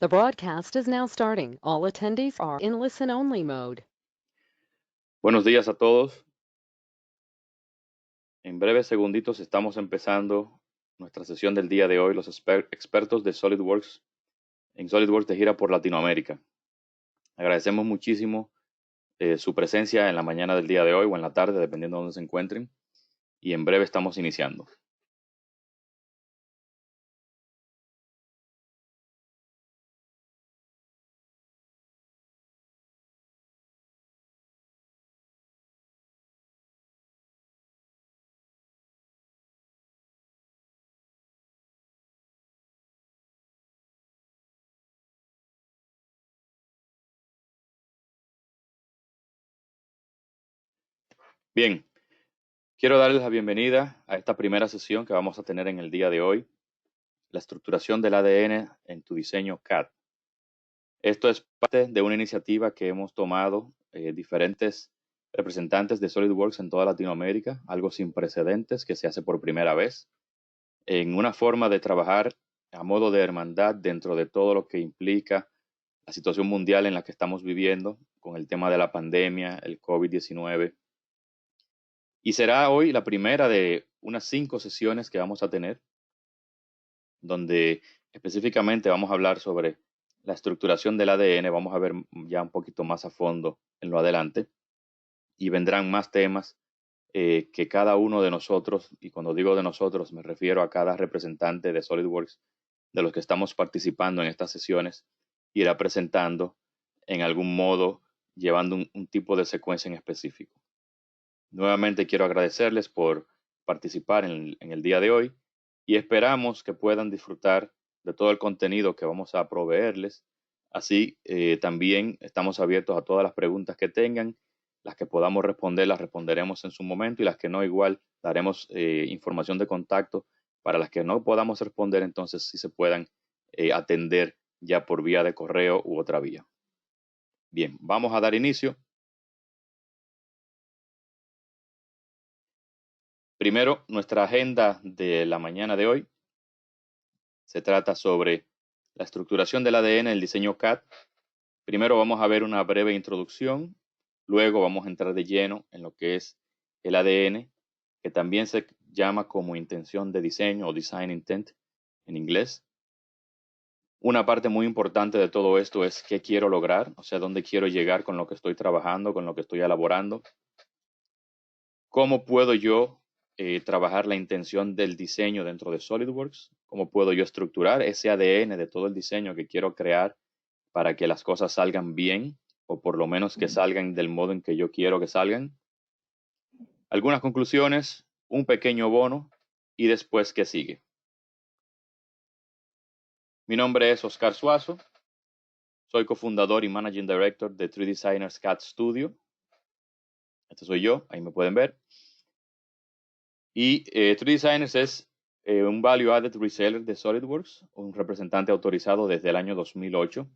The broadcast is now starting. All attendees are in listen-only mode. Buenos días a todos. En breves segunditos estamos empezando nuestra sesión del día de hoy, los expertos de SolidWorks en SolidWorks de gira por Latinoamérica. Agradecemos muchísimo su presencia en la mañana del día de hoy o en la tarde, dependiendo de dónde se encuentren. Y en breve estamos iniciando. Bien, quiero darles la bienvenida a esta primera sesión que vamos a tener en el día de hoy, la estructuración del ADN en tu diseño CAD. Esto es parte de una iniciativa que hemos tomado diferentes representantes de SolidWorks en toda Latinoamérica, algo sin precedentes que se hace por primera vez, en una forma de trabajar a modo de hermandad dentro de todo lo que implica la situación mundial en la que estamos viviendo con el tema de la pandemia, el COVID-19. Y será hoy la primera de unas 5 sesiones que vamos a tener, donde específicamente vamos a hablar sobre la estructuración del ADN. Vamos a ver ya un poquito más a fondo en lo adelante y vendrán más temas que cada uno de nosotros, y cuando digo de nosotros me refiero a cada representante de SolidWorks de los que estamos participando en estas sesiones, irá presentando en algún modo, llevando un tipo de secuencia en específico. Nuevamente quiero agradecerles por participar en el día de hoy y esperamos que puedan disfrutar de todo el contenido que vamos a proveerles. Así, también estamos abiertos a todas las preguntas que tengan. Las que podamos responder, las responderemos en su momento, y las que no, igual daremos información de contacto para las que no podamos responder, entonces sí se puedan atender ya por vía de correo u otra vía. Bien, vamos a dar inicio. Primero, nuestra agenda de la mañana de hoy se trata sobre la estructuración del ADN, el diseño CAD. Primero vamos a ver una breve introducción, luego vamos a entrar de lleno en lo que es el ADN, que también se llama como intención de diseño o design intent en inglés. Una parte muy importante de todo esto es qué quiero lograr, o sea, dónde quiero llegar con lo que estoy trabajando, con lo que estoy elaborando. ¿Cómo puedo yo trabajar la intención del diseño dentro de SolidWorks? ¿Cómo puedo yo estructurar ese ADN de todo el diseño que quiero crear para que las cosas salgan bien, o por lo menos que salgan del modo en que yo quiero que salgan? Algunas conclusiones, un pequeño bono y después, ¿qué sigue? Mi nombre es Oscar Suazo. Soy cofundador y Managing Director de 3 Designers CAD Studio. Este soy yo, ahí me pueden ver. Y 3 Designers es un Value Added Reseller de SolidWorks, un representante autorizado desde el año 2008.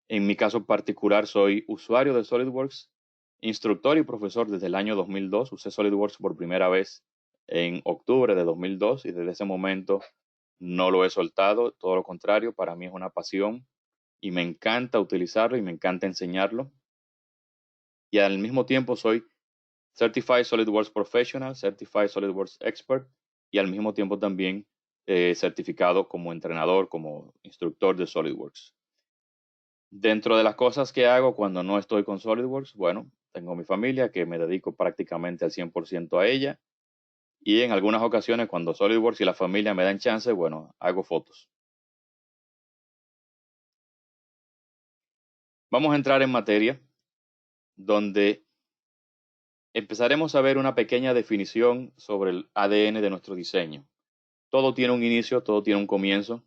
En mi caso particular, soy usuario de SolidWorks, instructor y profesor desde el año 2002. Usé SolidWorks por primera vez en octubre de 2002 y desde ese momento no lo he soltado. Todo lo contrario, para mí es una pasión y me encanta utilizarlo y me encanta enseñarlo. Y al mismo tiempo soy Certified SolidWorks Professional, Certified SolidWorks Expert, y al mismo tiempo también certificado como entrenador, como instructor de SolidWorks. Dentro de las cosas que hago cuando no estoy con SolidWorks, bueno, tengo mi familia que me dedico prácticamente al 100% a ella, y en algunas ocasiones cuando SolidWorks y la familia me dan chance, bueno, hago fotos. Vamos a entrar en materia, donde empezaremos a ver una pequeña definición sobre el ADN de nuestro diseño. Todo tiene un inicio, todo tiene un comienzo,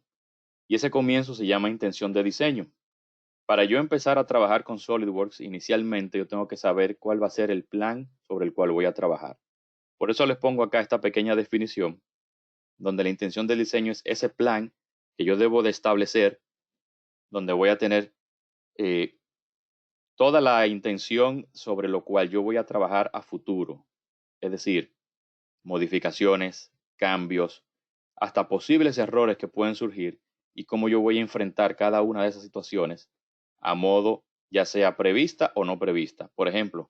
y ese comienzo se llama intención de diseño. Para yo empezar a trabajar con SolidWorks, inicialmente yo tengo que saber cuál va a ser el plan sobre el cual voy a trabajar. Por eso les pongo acá esta pequeña definición, donde la intención del diseño es ese plan que yo debo de establecer, donde voy a tener toda la intención sobre lo cual yo voy a trabajar a futuro. Es decir, modificaciones, cambios, hasta posibles errores que pueden surgir y cómo yo voy a enfrentar cada una de esas situaciones a modo ya sea prevista o no prevista. Por ejemplo,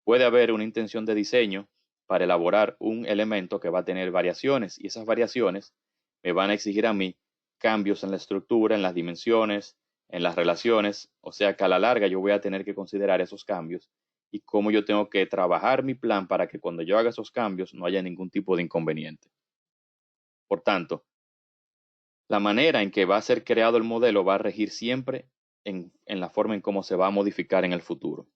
puede haber una intención de diseño para elaborar un elemento que va a tener variaciones y esas variaciones me van a exigir a mí cambios en la estructura, en las dimensiones, en las relaciones, o sea que a la larga yo voy a tener que considerar esos cambios y cómo yo tengo que trabajar mi plan para que cuando yo haga esos cambios no haya ningún tipo de inconveniente. Por tanto, la manera en que va a ser creado el modelo va a regir siempre en la forma en cómo se va a modificar en el futuro.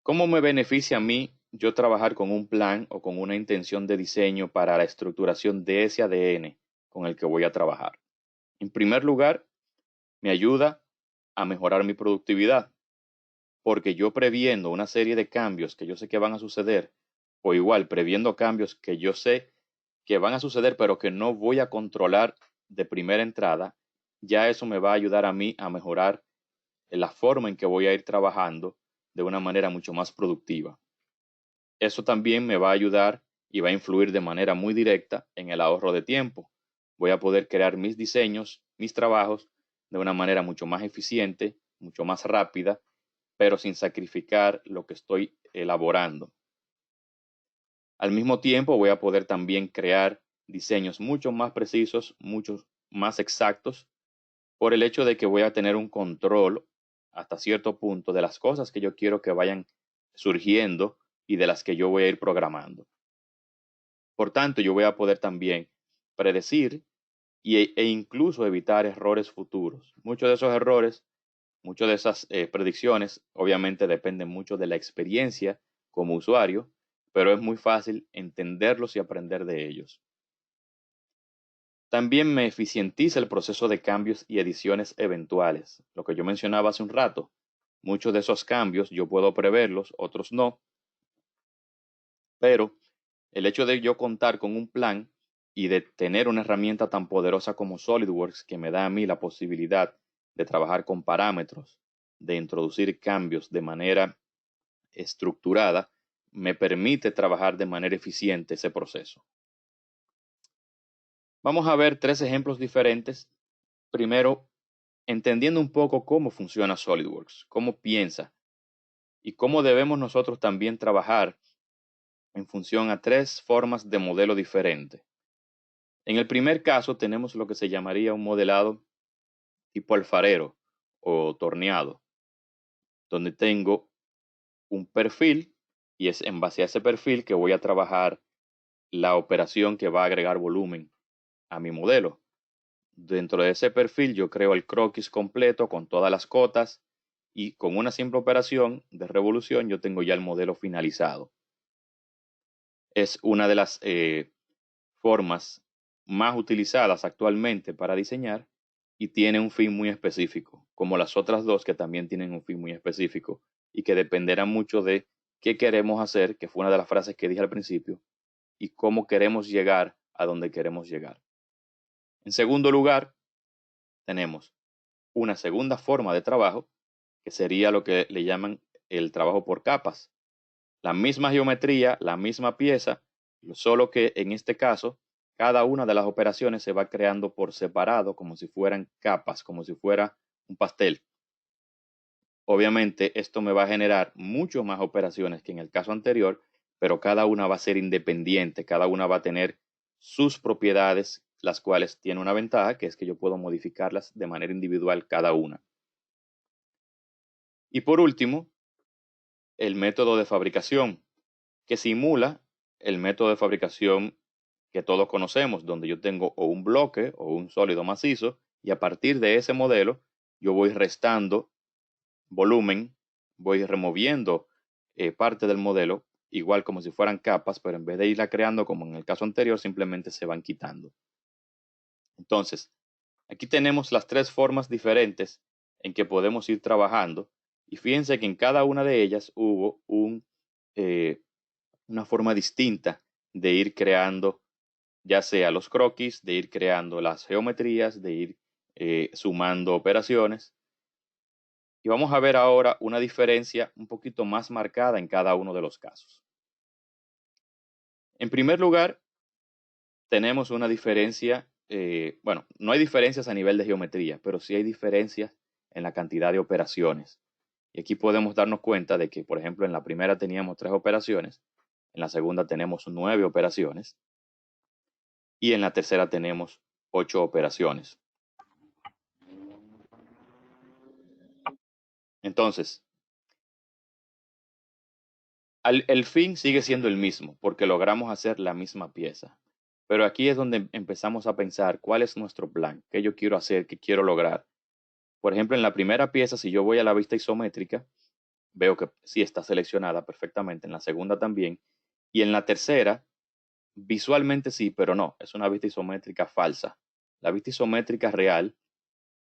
¿Cómo me beneficia a mí yo trabajar con un plan o con una intención de diseño para la estructuración de ese ADN con el que voy a trabajar? En primer lugar, me ayuda a mejorar mi productividad, porque yo previendo una serie de cambios que yo sé que van a suceder, o igual previendo cambios que yo sé que van a suceder, pero que no voy a controlar de primera entrada, ya eso me va a ayudar a mí a mejorar la forma en que voy a ir trabajando de una manera mucho más productiva. Eso también me va a ayudar y va a influir de manera muy directa en el ahorro de tiempo. Voy a poder crear mis diseños, mis trabajos de una manera mucho más eficiente, mucho más rápida, pero sin sacrificar lo que estoy elaborando. Al mismo tiempo voy a poder también crear diseños mucho más precisos, mucho más exactos, por el hecho de que voy a tener un control hasta cierto punto de las cosas que yo quiero que vayan surgiendo y de las que yo voy a ir programando. Por tanto, yo voy a poder también predecir e incluso evitar errores futuros. Muchos de esos errores, muchas de esas predicciones, obviamente dependen mucho de la experiencia como usuario, pero es muy fácil entenderlos y aprender de ellos. También me eficientiza el proceso de cambios y ediciones eventuales. Lo que yo mencionaba hace un rato, muchos de esos cambios yo puedo preverlos, otros no, pero el hecho de yo contar con un plan y de tener una herramienta tan poderosa como SolidWorks que me da a mí la posibilidad de trabajar con parámetros, de introducir cambios de manera estructurada, me permite trabajar de manera eficiente ese proceso. Vamos a ver tres ejemplos diferentes. Primero, entendiendo un poco cómo funciona SolidWorks, cómo piensa y cómo debemos nosotros también trabajar en función a tres formas de modelo diferente. En el primer caso tenemos lo que se llamaría un modelado tipo alfarero o torneado, donde tengo un perfil y es en base a ese perfil que voy a trabajar la operación que va a agregar volumen a mi modelo. Dentro de ese perfil yo creo el croquis completo con todas las cotas y con una simple operación de revolución yo tengo ya el modelo finalizado. Es una de las formas más utilizadas actualmente para diseñar y tiene un fin muy específico, como las otras dos que también tienen un fin muy específico y que dependerá mucho de qué queremos hacer, que fue una de las frases que dije al principio, y cómo queremos llegar a donde queremos llegar. En segundo lugar, tenemos una segunda forma de trabajo, que sería lo que le llaman el trabajo por capas. La misma geometría, la misma pieza, solo que en este caso, cada una de las operaciones se va creando por separado, como si fueran capas, como si fuera un pastel. Obviamente, esto me va a generar mucho más operaciones que en el caso anterior, pero cada una va a ser independiente, cada una va a tener sus propiedades, las cuales tiene una ventaja, que es que yo puedo modificarlas de manera individual cada una. Y por último, el método de fabricación, que simula el método de fabricación que todos conocemos, donde yo tengo o un bloque o un sólido macizo y a partir de ese modelo yo voy restando volumen, voy removiendo parte del modelo, igual como si fueran capas, pero en vez de irla creando como en el caso anterior, simplemente se van quitando. Entonces, aquí tenemos las tres formas diferentes en que podemos ir trabajando y fíjense que en cada una de ellas hubo una forma distinta de ir creando ya sea los croquis, de ir creando las geometrías, de ir sumando operaciones. Y vamos a ver ahora una diferencia un poquito más marcada en cada uno de los casos. En primer lugar, tenemos una diferencia bueno, no hay diferencias a nivel de geometría, pero sí hay diferencias en la cantidad de operaciones. Y aquí podemos darnos cuenta de que, por ejemplo, en la primera teníamos 3 operaciones, en la segunda tenemos 9 operaciones y en la tercera tenemos 8 operaciones. Entonces, el fin sigue siendo el mismo, porque logramos hacer la misma pieza. Pero aquí es donde empezamos a pensar cuál es nuestro plan, qué yo quiero hacer, qué quiero lograr. Por ejemplo, en la primera pieza, si yo voy a la vista isométrica, veo que sí está seleccionada perfectamente, en la segunda también, y en la tercera, visualmente sí, pero no, es una vista isométrica falsa. La vista isométrica real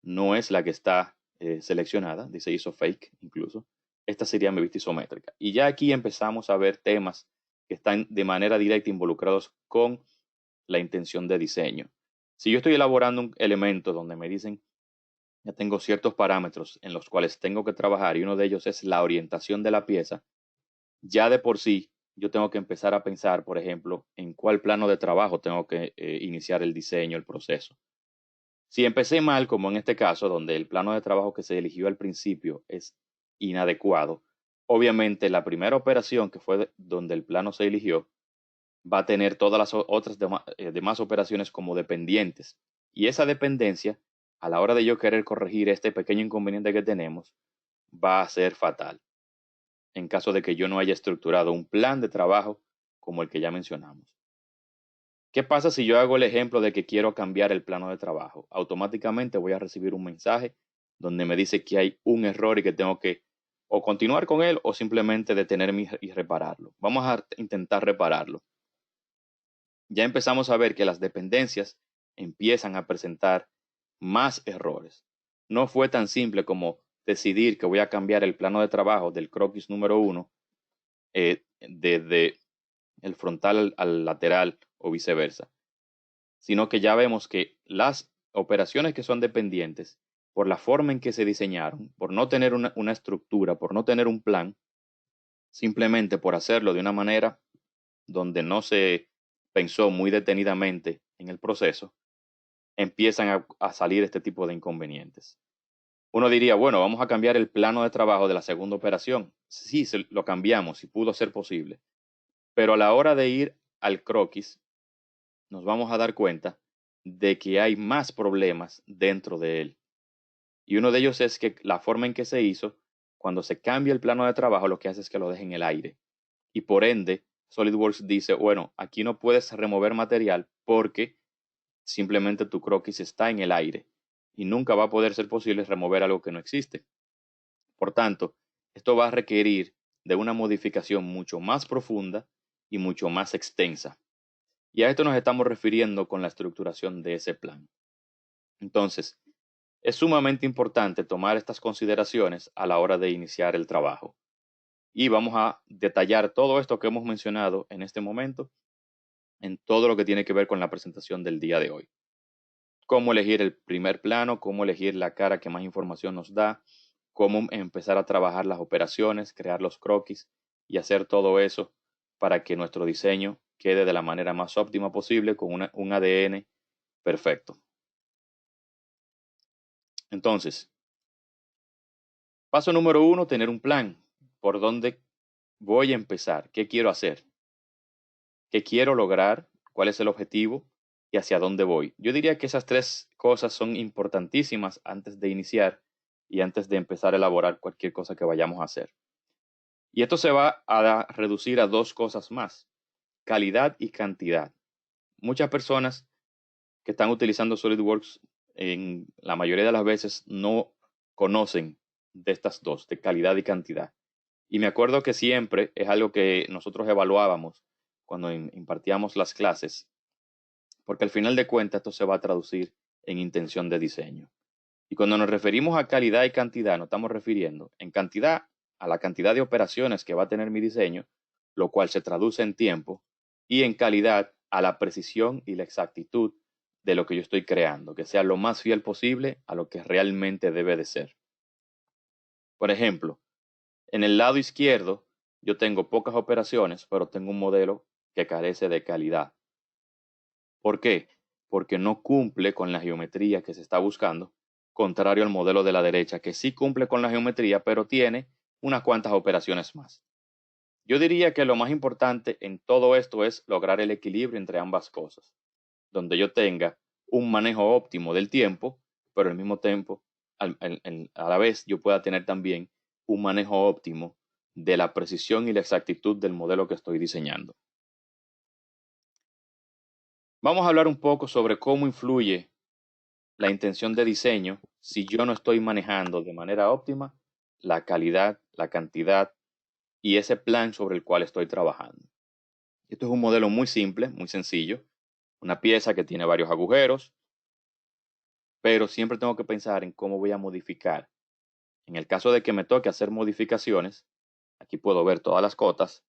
no es la que está seleccionada, dice hizo fake incluso. Esta sería mi vista isométrica. Y ya aquí empezamos a ver temas que están de manera directa involucrados con la intención de diseño. Si yo estoy elaborando un elemento donde me dicen, ya tengo ciertos parámetros en los cuales tengo que trabajar y uno de ellos es la orientación de la pieza, ya de por sí yo tengo que empezar a pensar, por ejemplo, en cuál plano de trabajo tengo que iniciar el diseño, el proceso. Si empecé mal, como en este caso, donde el plano de trabajo que se eligió al principio es inadecuado, obviamente la primera operación, que fue donde el plano se eligió, va a tener todas las otras demás operaciones como dependientes. Y esa dependencia, a la hora de yo querer corregir este pequeño inconveniente que tenemos, va a ser fatal en caso de que yo no haya estructurado un plan de trabajo como el que ya mencionamos. ¿Qué pasa si yo hago el ejemplo de que quiero cambiar el plano de trabajo? Automáticamente voy a recibir un mensaje donde me dice que hay un error y que tengo que o continuar con él o simplemente detenerme y repararlo. Vamos a intentar repararlo. Ya empezamos a ver que las dependencias empiezan a presentar más errores. No fue tan simple como decidir que voy a cambiar el plano de trabajo del croquis número 1 desde el frontal al lateral o viceversa, sino que ya vemos que las operaciones que son dependientes, por la forma en que se diseñaron, por no tener una estructura, por no tener un plan, simplemente por hacerlo de una manera donde no se pensó muy detenidamente en el proceso, empiezan a salir este tipo de inconvenientes. Uno diría, bueno, vamos a cambiar el plano de trabajo de la segunda operación. Sí, lo cambiamos y pudo ser posible. Pero a la hora de ir al croquis, nos vamos a dar cuenta de que hay más problemas dentro de él. Y uno de ellos es que la forma en que se hizo, cuando se cambia el plano de trabajo, lo que hace es que lo deje en el aire. Y por ende, SolidWorks dice, bueno, aquí no puedes remover material porque simplemente tu croquis está en el aire y nunca va a poder ser posible remover algo que no existe. Por tanto, esto va a requerir de una modificación mucho más profunda y mucho más extensa. Y a esto nos estamos refiriendo con la estructuración de ese plan. Entonces, es sumamente importante tomar estas consideraciones a la hora de iniciar el trabajo. Y vamos a detallar todo esto que hemos mencionado en este momento en todo lo que tiene que ver con la presentación del día de hoy. Cómo elegir el primer plano, cómo elegir la cara que más información nos da, cómo empezar a trabajar las operaciones, crear los croquis y hacer todo eso para que nuestro diseño quede de la manera más óptima posible con un ADN perfecto. Entonces, paso número 1, tener un plan. ¿Por dónde voy a empezar? ¿Qué quiero hacer? ¿Qué quiero lograr? ¿Cuál es el objetivo? ¿Y hacia dónde voy? Yo diría que esas 3 cosas son importantísimas antes de iniciar y antes de empezar a elaborar cualquier cosa que vayamos a hacer. Y esto se va a reducir a 2 cosas más: calidad y cantidad. Muchas personas que están utilizando SolidWorks en la mayoría de las veces no conocen de estas dos, de calidad y cantidad. Y me acuerdo que siempre es algo que nosotros evaluábamos cuando impartíamos las clases, porque al final de cuentas esto se va a traducir en intención de diseño. Y cuando nos referimos a calidad y cantidad, nos estamos refiriendo en cantidad a la cantidad de operaciones que va a tener mi diseño, lo cual se traduce en tiempo, y en calidad a la precisión y la exactitud de lo que yo estoy creando, que sea lo más fiel posible a lo que realmente debe de ser. Por ejemplo, en el lado izquierdo yo tengo pocas operaciones, pero tengo un modelo que carece de calidad. ¿Por qué? porque no cumple con la geometría que se está buscando, contrario al modelo de la derecha, que sí cumple con la geometría, pero tiene unas cuantas operaciones más. Yo diría que lo más importante en todo esto es lograr el equilibrio entre ambas cosas, donde yo tenga un manejo óptimo del tiempo, pero al mismo tiempo, a la vez, yo pueda tener también un manejo óptimo de la precisión y la exactitud del modelo que estoy diseñando. Vamos a hablar un poco sobre cómo influye la intención de diseño si yo no estoy manejando de manera óptima la calidad, la cantidad y ese plan sobre el cual estoy trabajando. Esto es un modelo muy simple, muy sencillo, una pieza que tiene varios agujeros, pero siempre tengo que pensar en cómo voy a modificar. En el caso de que me toque hacer modificaciones, aquí puedo ver todas las cotas.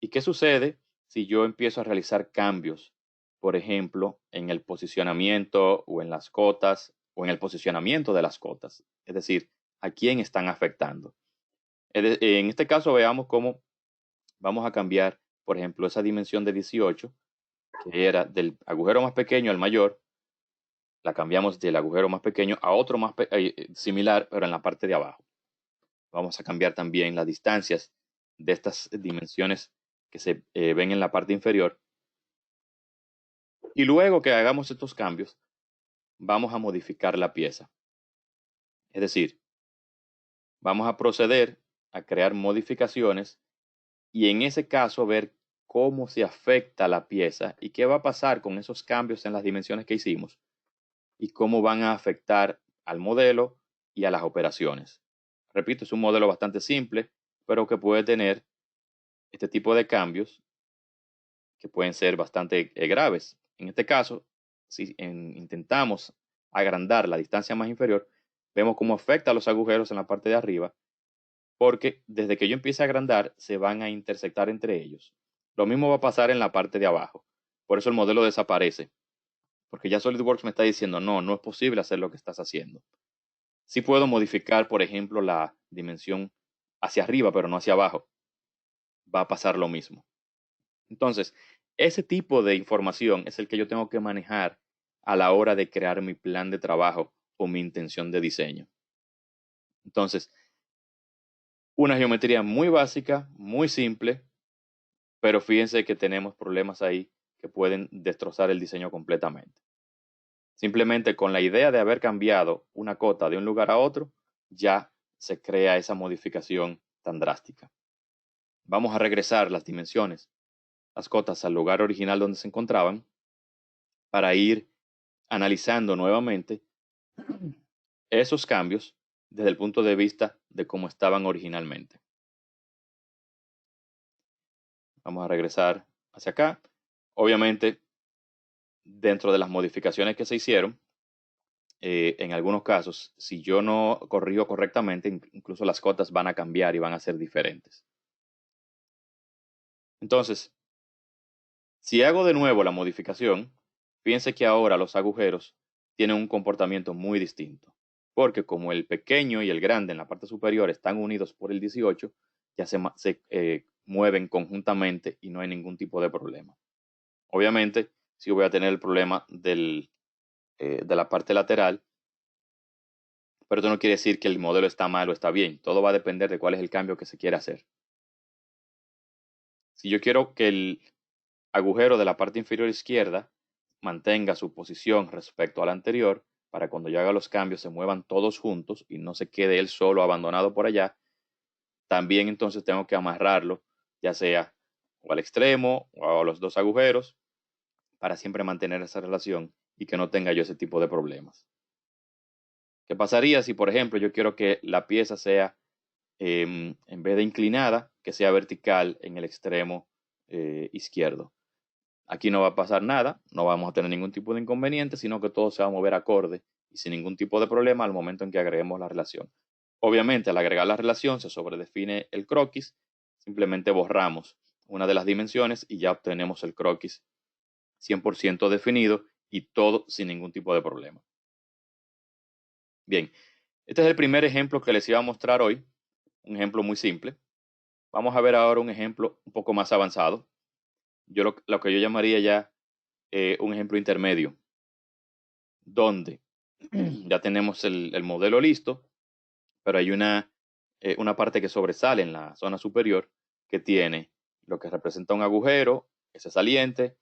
¿Y qué sucede si yo empiezo a realizar cambios? Por ejemplo, en el posicionamiento o en las cotas o en el posicionamiento de las cotas. Es decir, a quién están afectando. En este caso, veamos cómo vamos a cambiar, por ejemplo, esa dimensión de 18, que era del agujero más pequeño al mayor, la cambiamos del agujero más pequeño a otro más similar, pero en la parte de abajo. Vamos a cambiar también las distancias de estas dimensiones que se ven en la parte inferior. Y luego que hagamos estos cambios, vamos a modificar la pieza. Es decir, vamos a proceder a crear modificaciones y en ese caso ver cómo se afecta la pieza y qué va a pasar con esos cambios en las dimensiones que hicimos y cómo van a afectar al modelo y a las operaciones. Repito, es un modelo bastante simple, pero que puede tener este tipo de cambios que pueden ser bastante graves. En este caso, si intentamos agrandar la distancia más inferior, vemos cómo afecta a los agujeros en la parte de arriba, porque desde que yo empiece a agrandar, se van a intersectar entre ellos. Lo mismo va a pasar en la parte de abajo. Por eso el modelo desaparece, porque ya SolidWorks me está diciendo, no, no es posible hacer lo que estás haciendo. Sí puedo modificar, por ejemplo, la dimensión hacia arriba, pero no hacia abajo. Va a pasar lo mismo. Entonces, ese tipo de información es el que yo tengo que manejar a la hora de crear mi plan de trabajo o mi intención de diseño. Entonces, una geometría muy básica, muy simple, pero fíjense que tenemos problemas ahí que pueden destrozar el diseño completamente. Simplemente con la idea de haber cambiado una cota de un lugar a otro, ya se crea esa modificación tan drástica. Vamos a regresar las dimensiones, las cotas al lugar original donde se encontraban para ir analizando nuevamente esos cambios desde el punto de vista de cómo estaban originalmente. Vamos a regresar hacia acá. Obviamente, dentro de las modificaciones que se hicieron, en algunos casos, si yo no corrijo correctamente, incluso las cotas van a cambiar y van a ser diferentes. Entonces, si hago de nuevo la modificación, fíjense que ahora los agujeros tienen un comportamiento muy distinto, porque como el pequeño y el grande en la parte superior están unidos por el 18, ya se mueven conjuntamente y no hay ningún tipo de problema. Obviamente, sí voy a tener el problema de la parte lateral, pero esto no quiere decir que el modelo está mal o está bien. Todo va a depender de cuál es el cambio que se quiere hacer. Si yo quiero que el agujero de la parte inferior izquierda mantenga su posición respecto al anterior, para cuando yo haga los cambios se muevan todos juntos y no se quede él solo abandonado por allá, también entonces tengo que amarrarlo, ya sea o al extremo o a los dos agujeros, para siempre mantener esa relación y que no tenga yo ese tipo de problemas. ¿Qué pasaría si, por ejemplo, yo quiero que la pieza sea, en vez de inclinada, que sea vertical en el extremo izquierdo? Aquí no va a pasar nada, no vamos a tener ningún tipo de inconveniente, sino que todo se va a mover acorde y sin ningún tipo de problema al momento en que agreguemos la relación. Obviamente, al agregar la relación se sobredefine el croquis, simplemente borramos una de las dimensiones y ya obtenemos el croquis 100% definido y todo sin ningún tipo de problema. Bien, este es el primer ejemplo que les iba a mostrar hoy, un ejemplo muy simple. Vamos a ver ahora un ejemplo un poco más avanzado. Lo que yo llamaría ya un ejemplo intermedio. donde ya tenemos el modelo listo, pero hay una parte que sobresale en la zona superior que tiene lo que representa un agujero, ese saliente,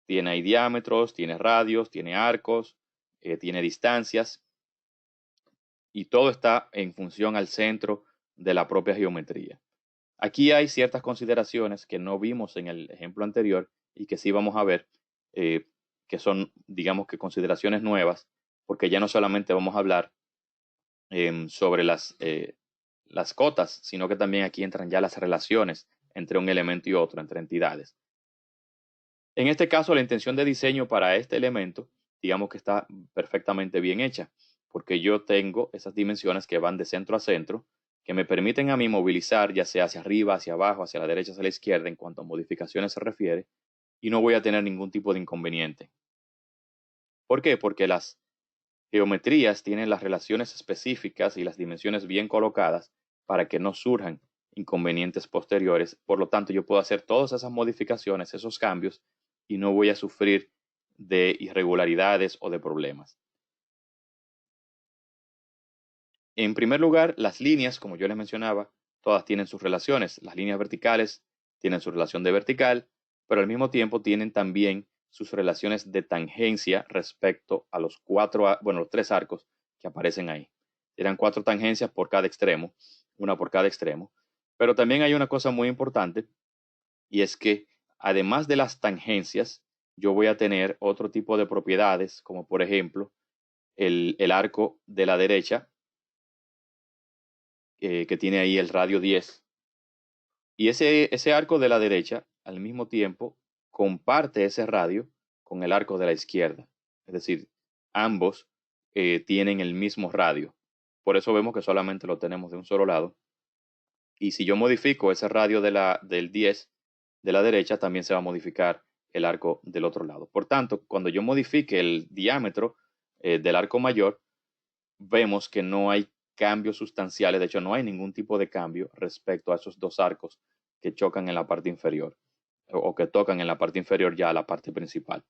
tiene ahí diámetros, tiene radios, tiene arcos, tiene distancias, y todo está en función al centro de la propia geometría. Aquí hay ciertas consideraciones que no vimos en el ejemplo anterior y que sí vamos a ver, que son, digamos que consideraciones nuevas, porque ya no solamente vamos a hablar sobre las cotas, sino que también aquí entran ya las relaciones entre un elemento y otro, entre entidades. En este caso, la intención de diseño para este elemento, digamos que está perfectamente bien hecha, porque yo tengo esas dimensiones que van de centro a centro, que me permiten a mí movilizar, ya sea hacia arriba, hacia abajo, hacia la derecha, hacia la izquierda, en cuanto a modificaciones se refiere, y no voy a tener ningún tipo de inconveniente. ¿Por qué? Porque las geometrías tienen las relaciones específicas y las dimensiones bien colocadas para que no surjan inconvenientes posteriores. Por lo tanto, yo puedo hacer todas esas modificaciones, esos cambios, y no voy a sufrir de irregularidades o de problemas. En primer lugar, las líneas, como yo les mencionaba, todas tienen sus relaciones. Las líneas verticales tienen su relación de vertical, pero al mismo tiempo tienen también sus relaciones de tangencia respecto a los los tres arcos que aparecen ahí. Eran 4 tangencias por cada extremo, una por cada extremo. Pero también hay una cosa muy importante, y es que además de las tangencias, yo voy a tener otro tipo de propiedades, como por ejemplo el arco de la derecha, que tiene ahí el radio 10. Y ese arco de la derecha, al mismo tiempo, comparte ese radio con el arco de la izquierda. Es decir, ambos tienen el mismo radio. Por eso vemos que solamente lo tenemos de un solo lado. Y si yo modifico ese radio del 10 de la derecha, también se va a modificar el arco del otro lado. Por tanto, cuando yo modifique el diámetro del arco mayor, vemos que no hay cambios sustanciales. De hecho, no hay ningún tipo de cambio respecto a esos dos arcos que chocan en la parte inferior o que tocan en la parte inferior ya a la parte principal.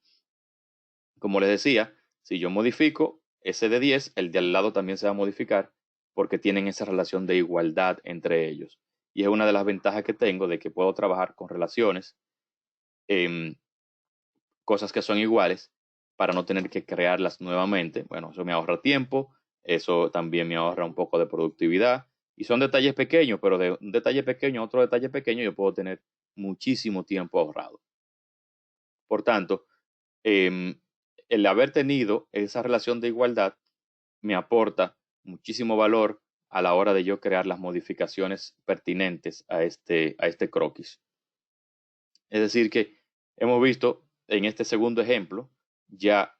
Como les decía, si yo modifico ese de 10, el de al lado también se va a modificar porque tienen esa relación de igualdad entre ellos. Y es una de las ventajas que tengo de que puedo trabajar con relaciones, cosas que son iguales, para no tener que crearlas nuevamente. Bueno, eso me ahorra tiempo, eso también me ahorra un poco de productividad. Y son detalles pequeños, pero de un detalle pequeño a otro detalle pequeño yo puedo tener muchísimo tiempo ahorrado. Por tanto, el haber tenido esa relación de igualdad me aporta muchísimo valor a la hora de yo crear las modificaciones pertinentes a este croquis. Es decir, que hemos visto en este segundo ejemplo ya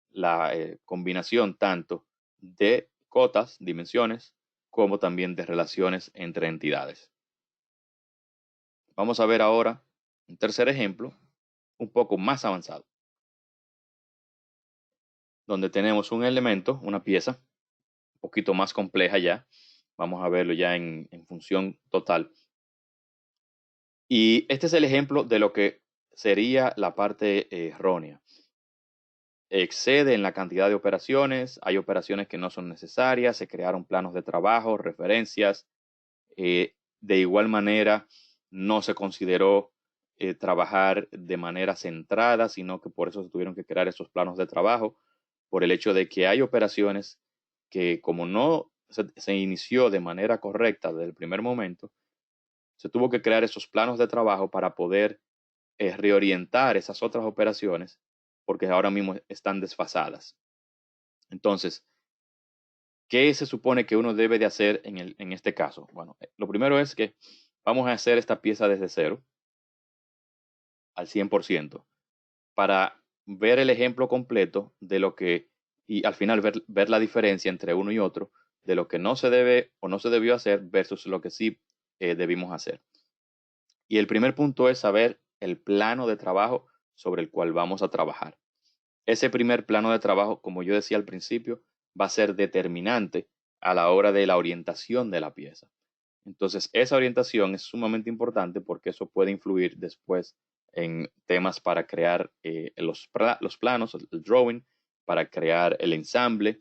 la combinación tanto de cotas, dimensiones, como también de relaciones entre entidades. Vamos a ver ahora un tercer ejemplo, un poco más avanzado, donde tenemos un elemento, una pieza, un poquito más compleja ya. Vamos a verlo ya en función total. Y este es el ejemplo de lo que sería la parte errónea. Excede en la cantidad de operaciones, hay operaciones que no son necesarias, se crearon planos de trabajo, referencias. De igual manera, no se consideró trabajar de manera centrada, sino que por eso se tuvieron que crear esos planos de trabajo, por el hecho de que hay operaciones que, como no se inició de manera correcta desde el primer momento, se tuvo que crear esos planos de trabajo para poder reorientar esas otras operaciones, porque ahora mismo están desfasadas. Entonces, ¿qué se supone que uno debe de hacer en este caso? Bueno, lo primero es que vamos a hacer esta pieza desde cero al 100% para ver el ejemplo completo de lo que, y al final ver la diferencia entre uno y otro, de lo que no se debe o no se debió hacer versus lo que sí debimos hacer. Y el primer punto es saber el plano de trabajo sobre el cual vamos a trabajar. Ese primer plano de trabajo, como yo decía al principio, va a ser determinante a la hora de la orientación de la pieza. Entonces, esa orientación es sumamente importante porque eso puede influir después en temas para crear los planos, el drawing para crear el ensamble.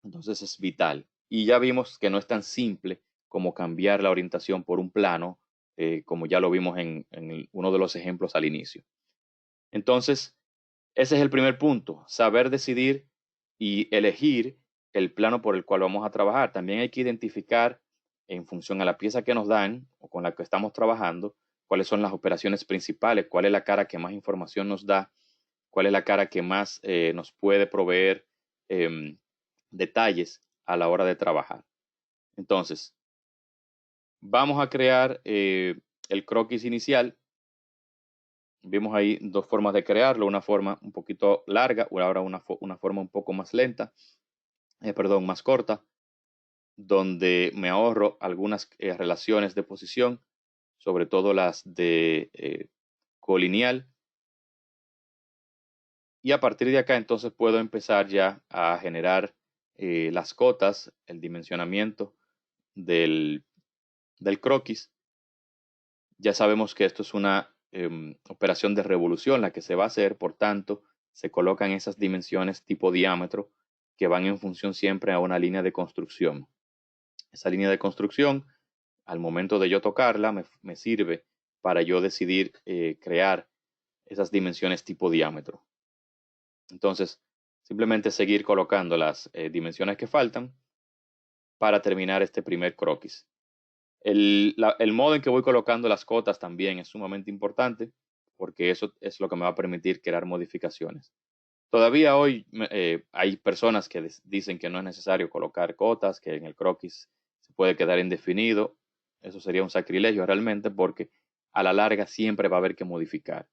Entonces es vital. Y ya vimos que no es tan simple como cambiar la orientación por un plano, como ya lo vimos en uno de los ejemplos al inicio. Entonces, ese es el primer punto, saber decidir y elegir el plano por el cual vamos a trabajar. También hay que identificar, en función a la pieza que nos dan o con la que estamos trabajando, cuáles son las operaciones principales, cuál es la cara que más información nos da, cuál es la cara que más nos puede proveer detalles a la hora de trabajar. Entonces, vamos a crear el croquis inicial. Vimos ahí dos formas de crearlo, una forma un poquito larga, ahora una forma un poco más lenta, más corta, donde me ahorro algunas relaciones de posición, sobre todo las de colineal. Y a partir de acá entonces puedo empezar ya a generar las cotas, el dimensionamiento del croquis. Ya sabemos que esto es una operación de revolución la que se va a hacer, por tanto, se colocan esas dimensiones tipo diámetro que van en función siempre a una línea de construcción. Esa línea de construcción, al momento de yo tocarla, me sirve para yo decidir crear esas dimensiones tipo diámetro. Entonces, simplemente seguir colocando las dimensiones que faltan para terminar este primer croquis. El modo en que voy colocando las cotas también es sumamente importante porque eso es lo que me va a permitir crear modificaciones. Todavía hoy hay personas que dicen que no es necesario colocar cotas, que en el croquis se puede quedar indefinido. Eso sería un sacrilegio realmente porque a la larga siempre va a haber que modificar.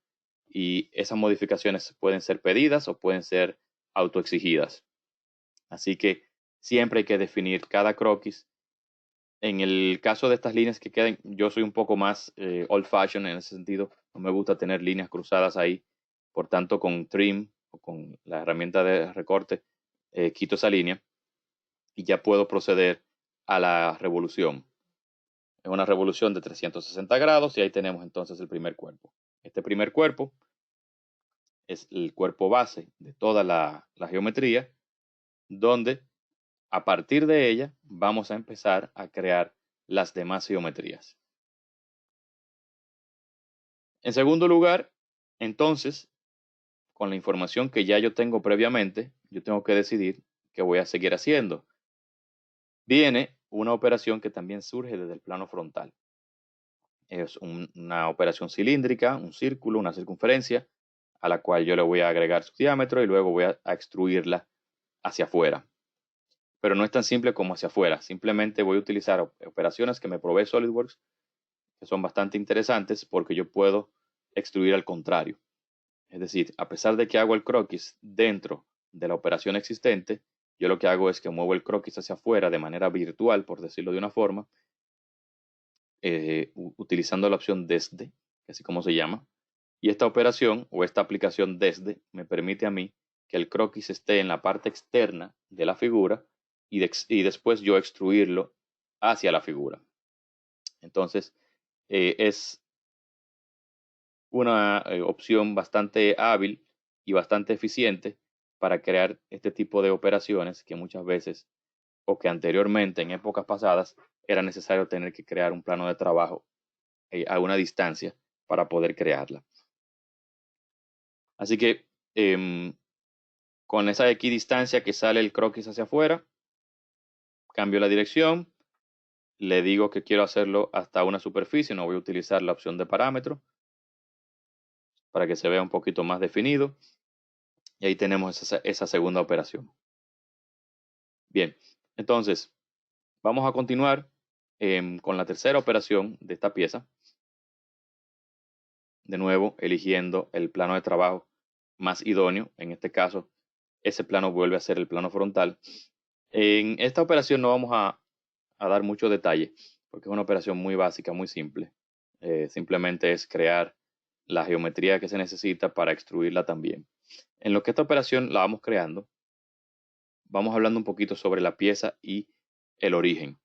Y esas modificaciones pueden ser pedidas o pueden ser autoexigidas. Así que siempre hay que definir cada croquis. En el caso de estas líneas que quedan, yo soy un poco más old fashion en ese sentido. No me gusta tener líneas cruzadas ahí. Por tanto, con trim o con la herramienta de recorte, quito esa línea y ya puedo proceder a la revolución. Es una revolución de 360 grados y ahí tenemos entonces el primer cuerpo. Este primer cuerpo es el cuerpo base de toda la geometría, donde a partir de ella vamos a empezar a crear las demás geometrías. En segundo lugar, entonces, con la información que ya yo tengo previamente, yo tengo que decidir qué voy a seguir haciendo. Viene una operación que también surge desde el plano frontal. Es una operación cilíndrica, un círculo, una circunferencia, a la cual yo le voy a agregar su diámetro y luego voy a extruirla hacia afuera. Pero no es tan simple como hacia afuera. Simplemente voy a utilizar operaciones que me provee SolidWorks, que son bastante interesantes porque yo puedo extruir al contrario. Es decir, a pesar de que hago el croquis dentro de la operación existente, yo lo que hago es que muevo el croquis hacia afuera de manera virtual, por decirlo de una forma, utilizando la opción desde, así como se llama. Y esta operación o esta aplicación desde me permite a mí que el croquis esté en la parte externa de la figura y después yo extruirlo hacia la figura. Entonces, es una opción bastante hábil y bastante eficiente para crear este tipo de operaciones que muchas veces o que anteriormente en épocas pasadas era necesario tener que crear un plano de trabajo a una distancia para poder crearla. Así que con esa equidistancia que sale el croquis hacia afuera, cambio la dirección, le digo que quiero hacerlo hasta una superficie, no voy a utilizar la opción de parámetro para que se vea un poquito más definido. Y ahí tenemos esa segunda operación. Bien, entonces vamos a continuar con la tercera operación de esta pieza. De nuevo, eligiendo el plano de trabajo más idóneo. En este caso, ese plano vuelve a ser el plano frontal. En esta operación no vamos a dar mucho detalle, porque es una operación muy básica, muy simple. Simplemente es crear la geometría que se necesita para extruirla también. En lo que esta operación la vamos creando, vamos hablando un poquito sobre la pieza y el origen.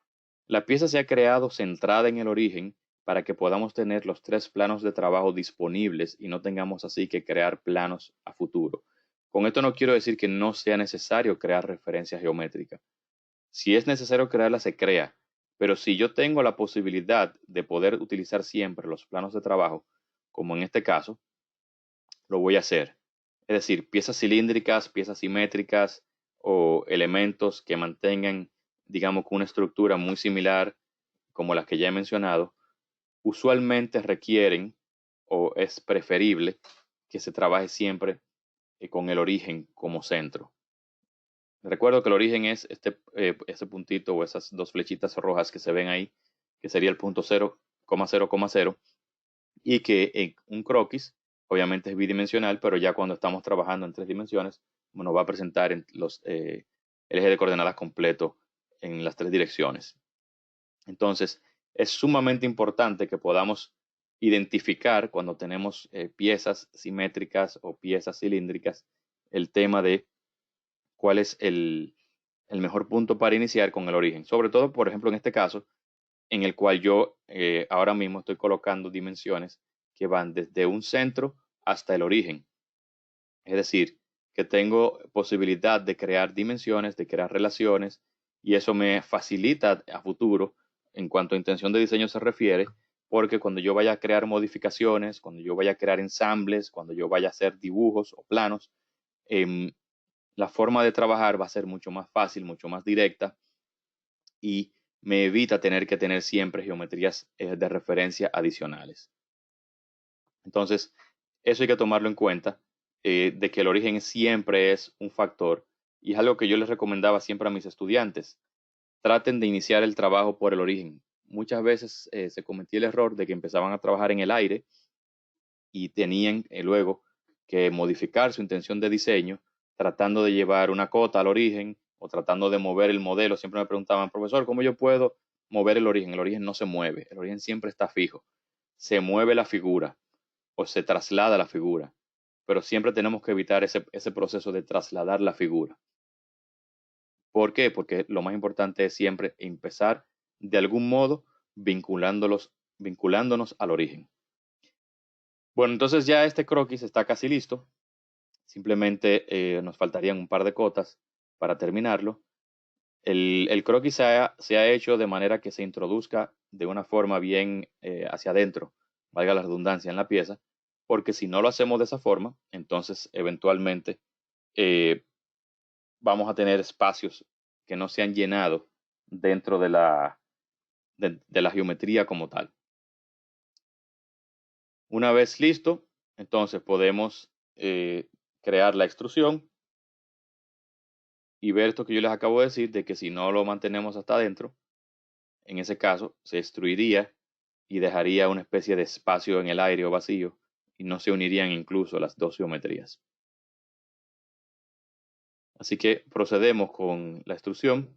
La pieza se ha creado centrada en el origen para que podamos tener los tres planos de trabajo disponibles y no tengamos así que crear planos a futuro. Con esto no quiero decir que no sea necesario crear referencias geométricas. Si es necesario crearla, se crea. Pero si yo tengo la posibilidad de poder utilizar siempre los planos de trabajo, como en este caso, lo voy a hacer. Es decir, piezas cilíndricas, piezas simétricas o elementos que mantengan, digamos, una estructura muy similar como las que ya he mencionado, usualmente requieren o es preferible que se trabaje siempre con el origen como centro. Recuerdo que el origen es este puntito o esas dos flechitas rojas que se ven ahí, que sería el punto 0,0,0, y que en un croquis obviamente es bidimensional, pero ya cuando estamos trabajando en 3 dimensiones, nos va a presentar el eje de coordenadas completo en las 3 direcciones. Entonces, es sumamente importante que podamos identificar cuando tenemos piezas simétricas o piezas cilíndricas el tema de cuál es el mejor punto para iniciar con el origen. Sobre todo, por ejemplo, en este caso, en el cual yo ahora mismo estoy colocando dimensiones que van desde un centro hasta el origen. Es decir, que tengo posibilidad de crear dimensiones, de crear relaciones, y eso me facilita a futuro en cuanto a intención de diseño se refiere, porque cuando yo vaya a crear modificaciones, cuando yo vaya a crear ensambles, cuando yo vaya a hacer dibujos o planos, em, la forma de trabajar va a ser mucho más fácil, mucho más directa y me evita tener que tener siempre geometrías de referencia adicionales. Entonces, eso hay que tomarlo en cuenta, de que el origen siempre es un factor y es algo que yo les recomendaba siempre a mis estudiantes. Traten de iniciar el trabajo por el origen. Muchas veces se cometía el error de que empezaban a trabajar en el aire y tenían luego que modificar su intención de diseño tratando de llevar una cota al origen o tratando de mover el modelo. Siempre me preguntaban, profesor, ¿cómo yo puedo mover el origen? El origen no se mueve, el origen siempre está fijo. Se mueve la figura o se traslada la figura, pero siempre tenemos que evitar ese proceso de trasladar la figura. ¿Por qué? Porque lo más importante es siempre empezar de algún modo vinculándonos al origen. Bueno, entonces ya este croquis está casi listo. Simplemente nos faltarían un par de cotas para terminarlo. El croquis se ha hecho de manera que se introduzca de una forma bien hacia adentro, valga la redundancia, en la pieza, porque si no lo hacemos de esa forma, entonces eventualmente eh, vamos a tener espacios que no se han llenado dentro de la geometría como tal. Una vez listo, entonces podemos crear la extrusión y ver esto que yo les acabo de decir, de que si no lo mantenemos hasta adentro, en ese caso se destruiría y dejaría una especie de espacio en el aire o vacío y no se unirían incluso las dos geometrías. Así que procedemos con la extrusión.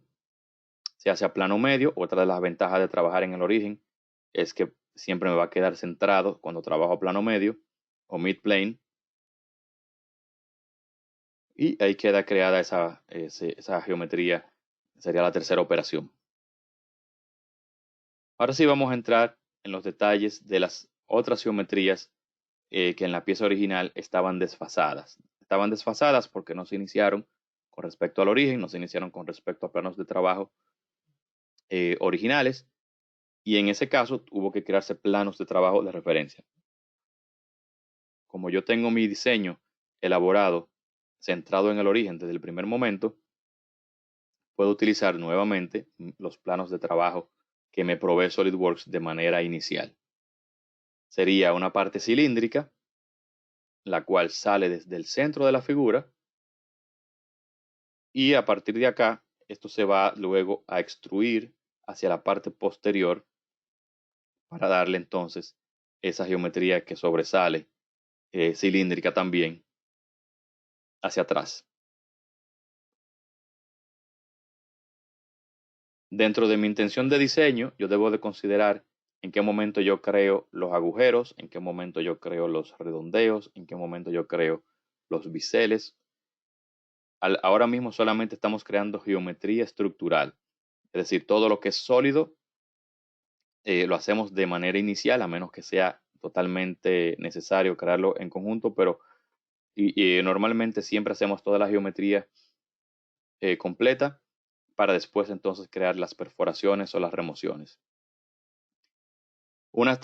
Se hace a plano medio. Otra de las ventajas de trabajar en el origen es que siempre me va a quedar centrado cuando trabajo a plano medio o mid plane. Y ahí queda creada esa geometría. Sería la tercera operación. Ahora sí vamos a entrar en los detalles de las otras geometrías que en la pieza original estaban desfasadas. Estaban desfasadas porque no se iniciaron con respecto al origen, no se iniciaron con respecto a planos de trabajo originales, y en ese caso hubo que crearse planos de trabajo de referencia. Como yo tengo mi diseño elaborado, centrado en el origen desde el primer momento, puedo utilizar nuevamente los planos de trabajo que me provee SolidWorks de manera inicial. Sería una parte cilíndrica, la cual sale desde el centro de la figura, y a partir de acá, esto se va luego a extruir hacia la parte posterior para darle entonces esa geometría que sobresale, cilíndrica también, hacia atrás. Dentro de mi intención de diseño, yo debo de considerar en qué momento yo creo los agujeros, en qué momento yo creo los redondeos, en qué momento yo creo los biseles. Ahora mismo solamente estamos creando geometría estructural, es decir, todo lo que es sólido lo hacemos de manera inicial, a menos que sea totalmente necesario crearlo en conjunto, pero y normalmente siempre hacemos toda la geometría completa para después entonces crear las perforaciones o las remociones. Una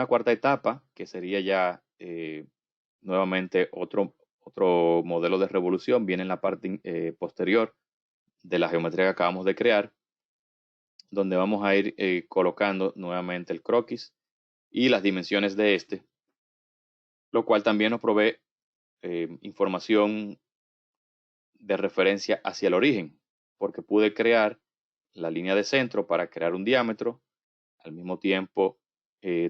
cuarta etapa, que sería ya nuevamente otro modelo de revolución, viene en la parte posterior de la geometría que acabamos de crear, donde vamos a ir colocando nuevamente el croquis y las dimensiones de este, lo cual también nos provee información de referencia hacia el origen, porque pude crear la línea de centro para crear un diámetro. Al mismo tiempo,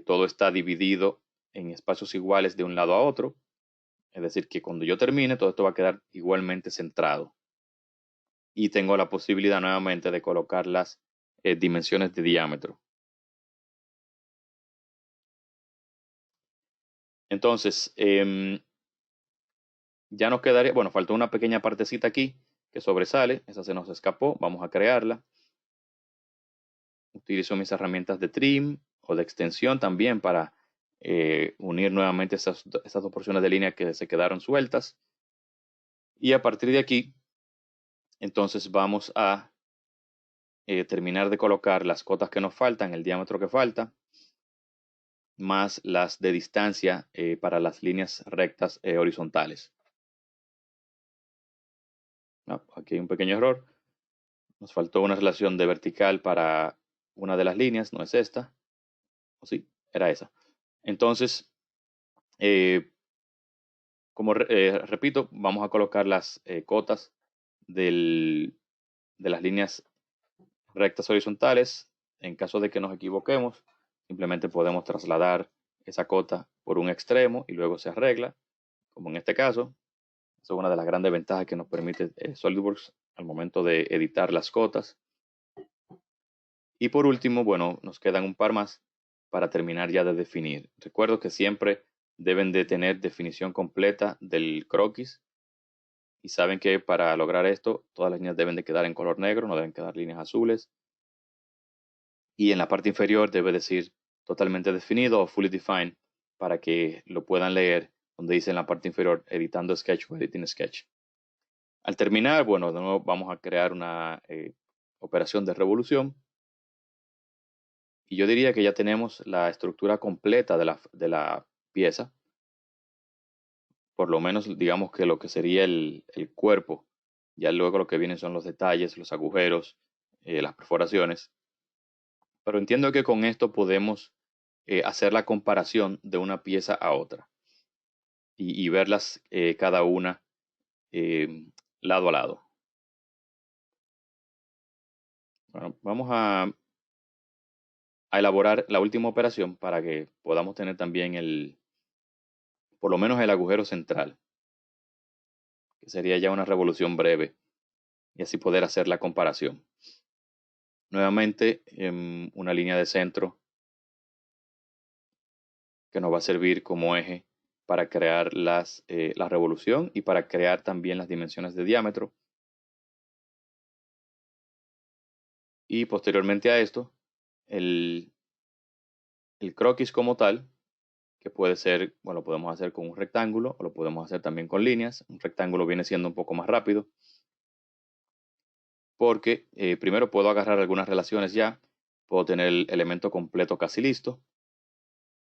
todo está dividido en espacios iguales de un lado a otro. Es decir, que cuando yo termine, todo esto va a quedar igualmente centrado. Y tengo la posibilidad nuevamente de colocar las dimensiones de diámetro. Entonces, ya nos quedaría, bueno, faltó una pequeña partecita aquí que sobresale. Esa se nos escapó. Vamos a crearla. Utilizo mis herramientas de trim o de extensión también para unir nuevamente esas dos porciones de línea que se quedaron sueltas. Y a partir de aquí, entonces vamos a terminar de colocar las cotas que nos faltan, el diámetro que falta, más las de distancia para las líneas rectas horizontales. Aquí hay un pequeño error. Nos faltó una relación de vertical para una de las líneas, no es esta. ¿O sí? Era esa. Entonces, como repito, vamos a colocar las cotas de las líneas rectas horizontales. En caso de que nos equivoquemos, simplemente podemos trasladar esa cota por un extremo y luego se arregla, como en este caso. Esa es una de las grandes ventajas que nos permite SolidWorks al momento de editar las cotas. Y por último, bueno, nos quedan un par más para terminar ya de definir. Recuerdo que siempre deben de tener definición completa del croquis. Y saben que para lograr esto, todas las líneas deben de quedar en color negro, no deben quedar líneas azules. Y en la parte inferior debe decir totalmente definido o fully defined para que lo puedan leer donde dice en la parte inferior editando sketch o editing sketch. Al terminar, bueno, de nuevo vamos a crear una operación de revolución. Y yo diría que ya tenemos la estructura completa de la pieza. Por lo menos digamos que lo que sería el cuerpo. Ya luego lo que vienen son los detalles, los agujeros, las perforaciones. Pero entiendo que con esto podemos hacer la comparación de una pieza a otra y verlas cada una lado a lado. Bueno, vamos a elaborar la última operación para que podamos tener también por lo menos el agujero central, que sería ya una revolución breve y así poder hacer la comparación. Nuevamente, una línea de centro que nos va a servir como eje para crear la revolución y para crear también las dimensiones de diámetro. Y posteriormente a esto, el croquis como tal, que puede ser, bueno, lo podemos hacer con un rectángulo o lo podemos hacer también con líneas. Un rectángulo viene siendo un poco más rápido porque primero puedo agarrar algunas relaciones ya, puedo tener el elemento completo casi listo.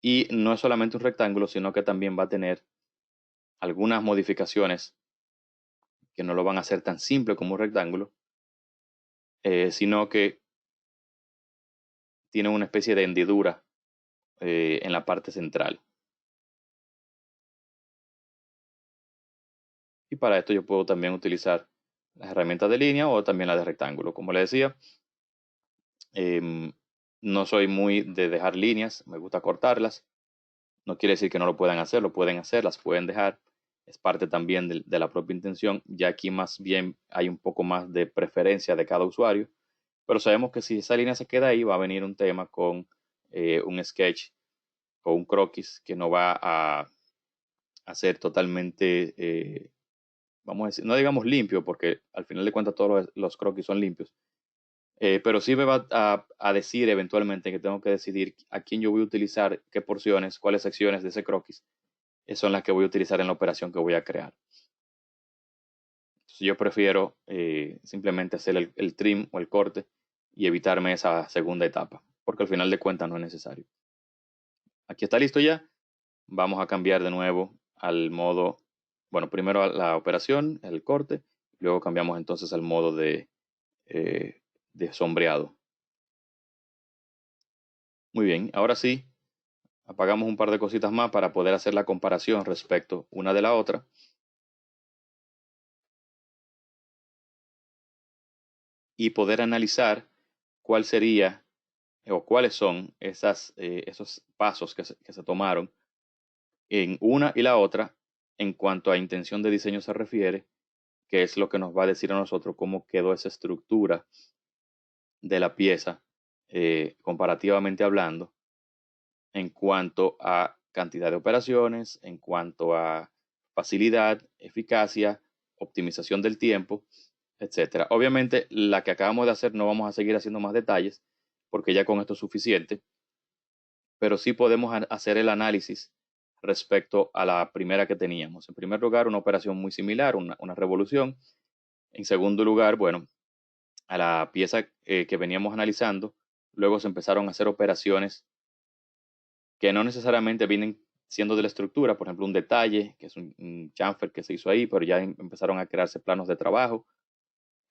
Y no es solamente un rectángulo, sino que también va a tener algunas modificaciones que no lo van a hacer tan simple como un rectángulo, sino que tiene una especie de hendidura en la parte central. Y para esto yo puedo también utilizar las herramientas de línea o también la de rectángulo. Como le decía, no soy muy de dejar líneas, me gusta cortarlas. No quiere decir que no lo puedan hacer, lo pueden hacer, las pueden dejar. Es parte también de la propia intención. Ya aquí más bien hay un poco más de preferencia de cada usuario. Pero sabemos que si esa línea se queda ahí, va a venir un tema con un sketch o un croquis que no va a ser totalmente, vamos a decir, no digamos limpio, porque al final de cuentas todos los croquis son limpios. Pero sí me va a decir eventualmente que tengo que decidir a quién yo voy a utilizar, qué porciones, cuáles secciones de ese croquis son las que voy a utilizar en la operación que voy a crear. Entonces yo prefiero simplemente hacer el trim o el corte y evitarme esa segunda etapa, porque al final de cuentas no es necesario. Aquí está listo ya. Vamos a cambiar de nuevo al modo, bueno, primero a la operación, el corte, luego cambiamos entonces al modo de sombreado. Muy bien, ahora sí, apagamos un par de cositas más para poder hacer la comparación respecto una de la otra. Y poder analizar cuál sería o cuáles son esos pasos que se tomaron en una y la otra en cuanto a intención de diseño se refiere, que es lo que nos va a decir a nosotros cómo quedó esa estructura de la pieza, comparativamente hablando, en cuanto a cantidad de operaciones, en cuanto a facilidad, eficacia, optimización del tiempo, etcétera. Obviamente, la que acabamos de hacer no vamos a seguir haciendo más detalles, porque ya con esto es suficiente, pero sí podemos hacer el análisis respecto a la primera que teníamos. En primer lugar, una operación muy similar, una revolución. En segundo lugar, bueno, a la pieza que veníamos analizando, luego se empezaron a hacer operaciones que no necesariamente vienen siendo de la estructura, por ejemplo, un detalle, que es un chamfer que se hizo ahí, pero ya empezaron a crearse planos de trabajo.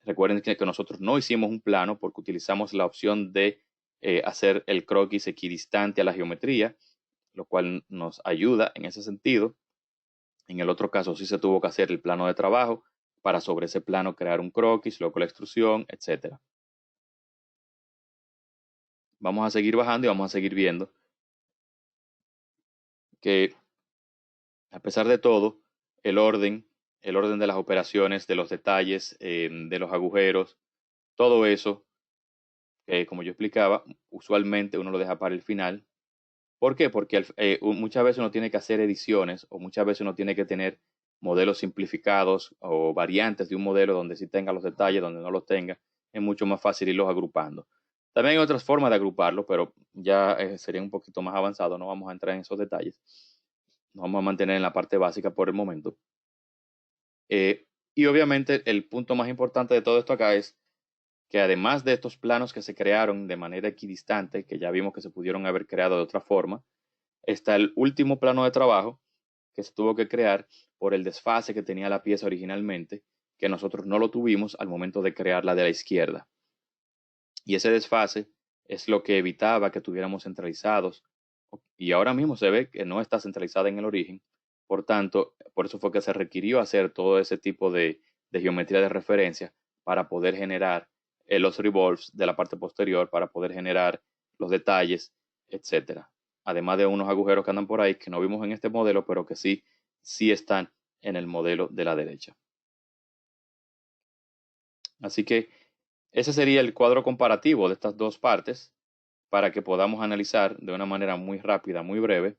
Recuerden que nosotros no hicimos un plano porque utilizamos la opción de hacer el croquis equidistante a la geometría, lo cual nos ayuda en ese sentido. En el otro caso sí se tuvo que hacer el plano de trabajo para sobre ese plano crear un croquis, luego la extrusión, etc. Vamos a seguir bajando y vamos a seguir viendo que a pesar de todo, el orden, el orden de las operaciones, de los detalles, de los agujeros, todo eso, como yo explicaba, usualmente uno lo deja para el final. ¿Por qué? Porque muchas veces uno tiene que hacer ediciones o muchas veces uno tiene que tener modelos simplificados o variantes de un modelo donde sí tenga los detalles, donde no los tenga. Es mucho más fácil irlos agrupando. También hay otras formas de agruparlo, pero ya sería un poquito más avanzado. No vamos a entrar en esos detalles. Nos vamos a mantener en la parte básica por el momento. Y obviamente el punto más importante de todo esto acá es que además de estos planos que se crearon de manera equidistante, que ya vimos que se pudieron haber creado de otra forma, está el último plano de trabajo que se tuvo que crear por el desfase que tenía la pieza originalmente, que nosotros no lo tuvimos al momento de crearla de la izquierda. Y ese desfase es lo que evitaba que tuviéramos centralizados. Y ahora mismo se ve que no está centralizada en el origen. Por tanto, por eso fue que se requirió hacer todo ese tipo de geometría de referencia para poder generar los revolves de la parte posterior, para poder generar los detalles, etcétera. Además de unos agujeros que andan por ahí que no vimos en este modelo, pero que sí están en el modelo de la derecha. Así que ese sería el cuadro comparativo de estas dos partes para que podamos analizar de una manera muy rápida, muy breve.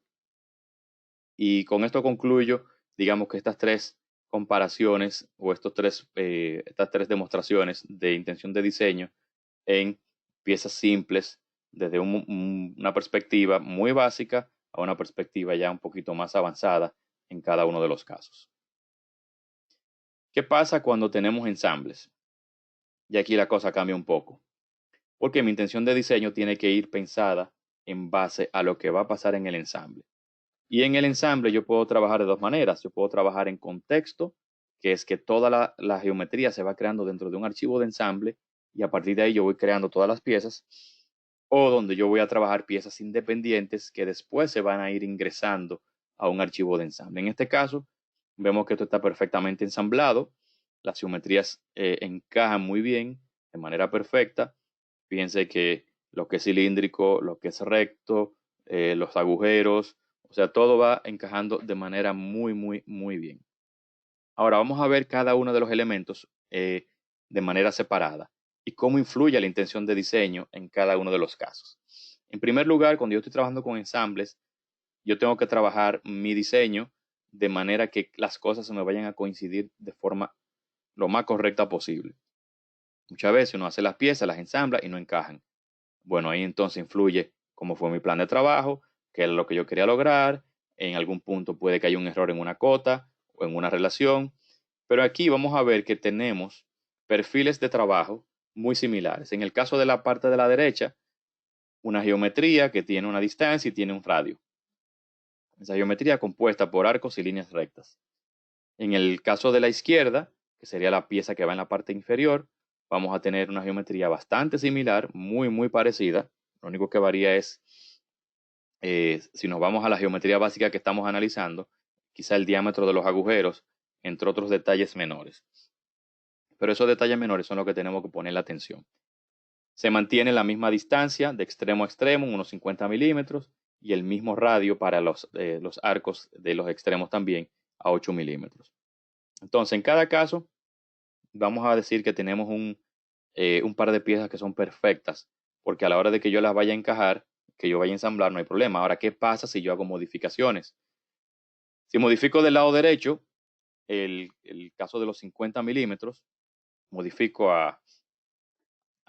Y con esto concluyo, digamos que estas tres comparaciones o estas tres demostraciones de intención de diseño en piezas simples desde una perspectiva muy básica a una perspectiva ya un poquito más avanzada en cada uno de los casos. ¿Qué pasa cuando tenemos ensambles? Y aquí la cosa cambia un poco, porque mi intención de diseño tiene que ir pensada en base a lo que va a pasar en el ensamble. Y en el ensamble yo puedo trabajar de dos maneras. Yo puedo trabajar en contexto, que es que toda la geometría se va creando dentro de un archivo de ensamble y a partir de ahí yo voy creando todas las piezas, o donde yo voy a trabajar piezas independientes que después se van a ir ingresando a un archivo de ensamble. En este caso, vemos que esto está perfectamente ensamblado. Las geometrías encajan muy bien, de manera perfecta. Fíjense que lo que es cilíndrico, lo que es recto, los agujeros, o sea, todo va encajando de manera muy, muy, muy bien. Ahora vamos a ver cada uno de los elementos de manera separada y cómo influye la intención de diseño en cada uno de los casos. En primer lugar, cuando yo estoy trabajando con ensambles, yo tengo que trabajar mi diseño de manera que las cosas se me vayan a coincidir de forma lo más correcta posible. Muchas veces uno hace las piezas, las ensambla y no encajan. Bueno, ahí entonces influye cómo fue mi plan de trabajo, qué es lo que yo quería lograr, en algún punto puede que haya un error en una cota o en una relación, pero aquí vamos a ver que tenemos perfiles de trabajo muy similares. En el caso de la parte de la derecha, una geometría que tiene una distancia y tiene un radio. Esa geometría compuesta por arcos y líneas rectas. En el caso de la izquierda, que sería la pieza que va en la parte inferior, vamos a tener una geometría bastante similar, muy parecida. Lo único que varía es, si nos vamos a la geometría básica que estamos analizando, quizá el diámetro de los agujeros, entre otros detalles menores. Pero esos detalles menores son los que tenemos que poner la atención. Se mantiene la misma distancia de extremo a extremo, unos 50 milímetros, y el mismo radio para los arcos de los extremos también a 8 milímetros. Entonces, en cada caso, vamos a decir que tenemos un par de piezas que son perfectas, porque a la hora de que yo las vaya a encajar, que yo vaya a ensamblar, no hay problema. Ahora, ¿qué pasa si yo hago modificaciones? Si modifico del lado derecho, el caso de los 50 milímetros, modifico a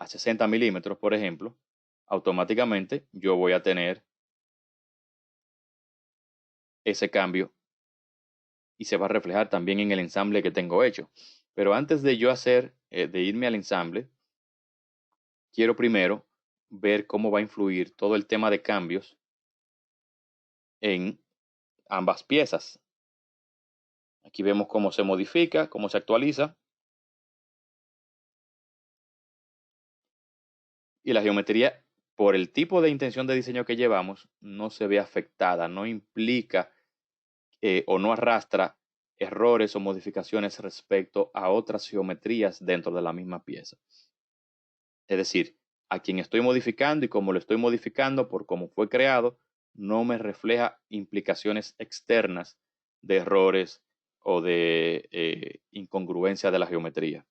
60 milímetros, por ejemplo, automáticamente yo voy a tener ese cambio y se va a reflejar también en el ensamble que tengo hecho. Pero antes de yo de irme al ensamble, quiero primero ver cómo va a influir todo el tema de cambios en ambas piezas. Aquí vemos cómo se modifica, cómo se actualiza. Y la geometría, por el tipo de intención de diseño que llevamos, no se ve afectada, no implica o no arrastra errores o modificaciones respecto a otras geometrías dentro de la misma pieza. Es decir, a quien estoy modificando y cómo lo estoy modificando por cómo fue creado, no me refleja implicaciones externas de errores o de incongruencia de la geometría.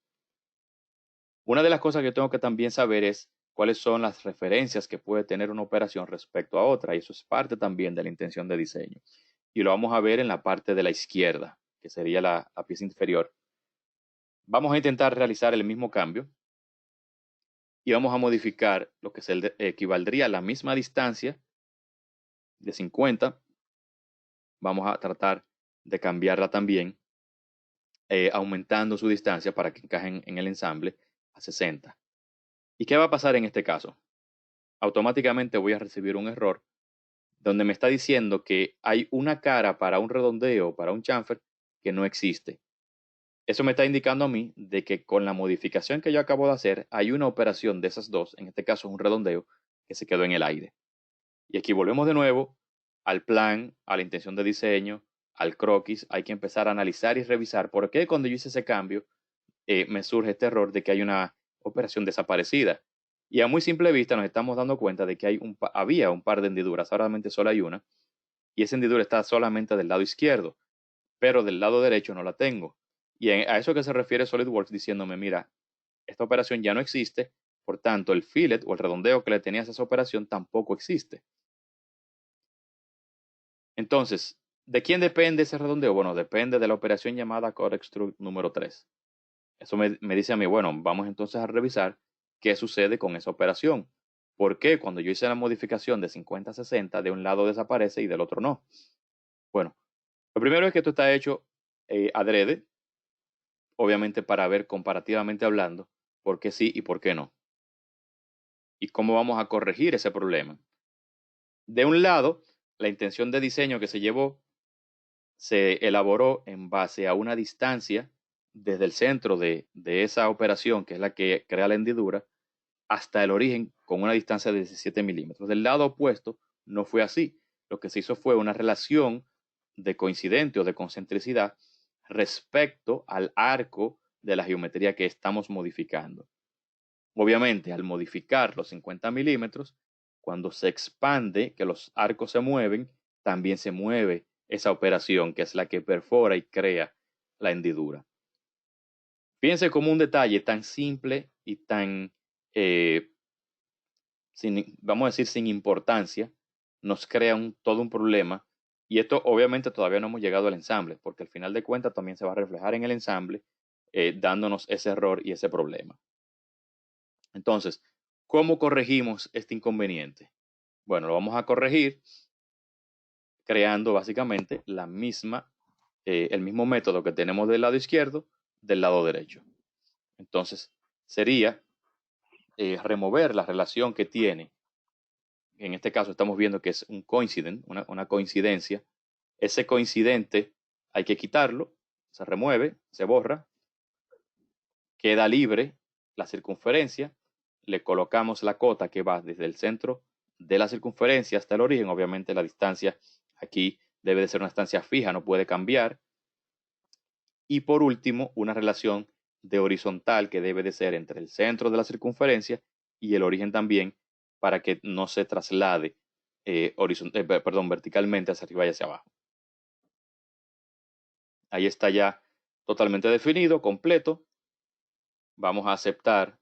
Una de las cosas que tengo que también saber es cuáles son las referencias que puede tener una operación respecto a otra, y eso es parte también de la intención de diseño. Y lo vamos a ver en la parte de la izquierda, que sería la pieza inferior. Vamos a intentar realizar el mismo cambio y vamos a modificar lo que equivaldría a la misma distancia de 50. Vamos a tratar de cambiarla también, aumentando su distancia para que encajen en el ensamble a 60. ¿Y qué va a pasar en este caso? Automáticamente voy a recibir un error donde me está diciendo que hay una cara para un redondeo, para un chamfer, que no existe. Eso me está indicando a mí de que con la modificación que yo acabo de hacer, hay una operación de esas dos, en este caso es un redondeo, que se quedó en el aire. Y aquí volvemos de nuevo al plan, a la intención de diseño, al croquis. Hay que empezar a analizar y revisar por qué cuando yo hice ese cambio me surge este error de que hay una operación desaparecida. Y a muy simple vista nos estamos dando cuenta de que había un par de hendiduras, ahora realmente solo hay una, y esa hendidura está solamente del lado izquierdo, pero del lado derecho no la tengo. Y a eso que se refiere SolidWorks diciéndome, mira, esta operación ya no existe, por tanto el fillet o el redondeo que le tenías a esa operación tampoco existe. Entonces, ¿de quién depende ese redondeo? Bueno, depende de la operación llamada Core Extrude número 3. Eso me dice a mí, bueno, vamos entonces a revisar qué sucede con esa operación. ¿Por qué cuando yo hice la modificación de 50 a 60, de un lado desaparece y del otro no? Bueno, lo primero es que esto está hecho adrede, obviamente para ver comparativamente hablando por qué sí y por qué no. Y cómo vamos a corregir ese problema. De un lado, la intención de diseño que se llevó se elaboró en base a una distancia desde el centro de esa operación, que es la que crea la hendidura, hasta el origen con una distancia de 17 milímetros. Del lado opuesto no fue así. Lo que se hizo fue una relación de coincidente o de concentricidad respecto al arco de la geometría que estamos modificando. Obviamente, al modificar los 50 milímetros, cuando se expande, que los arcos se mueven, también se mueve esa operación, que es la que perfora y crea la hendidura. Fíjense como un detalle tan simple y tan, vamos a decir, sin importancia, nos crea todo un problema. Y esto obviamente todavía no hemos llegado al ensamble, porque al final de cuentas también se va a reflejar en el ensamble, dándonos ese error y ese problema. Entonces, ¿cómo corregimos este inconveniente? Bueno, lo vamos a corregir creando básicamente el mismo método que tenemos del lado izquierdo del lado derecho. Entonces, sería remover la relación que tiene. En este caso estamos viendo que es un coincident, una coincidencia. Ese coincidente hay que quitarlo, se remueve, se borra, queda libre la circunferencia, le colocamos la cota que va desde el centro de la circunferencia hasta el origen. Obviamente la distancia aquí debe de ser una distancia fija, no puede cambiar. Y por último, una relación de horizontal que debe de ser entre el centro de la circunferencia y el origen también, para que no se traslade verticalmente hacia arriba y hacia abajo. Ahí está ya totalmente definido, completo. Vamos a aceptar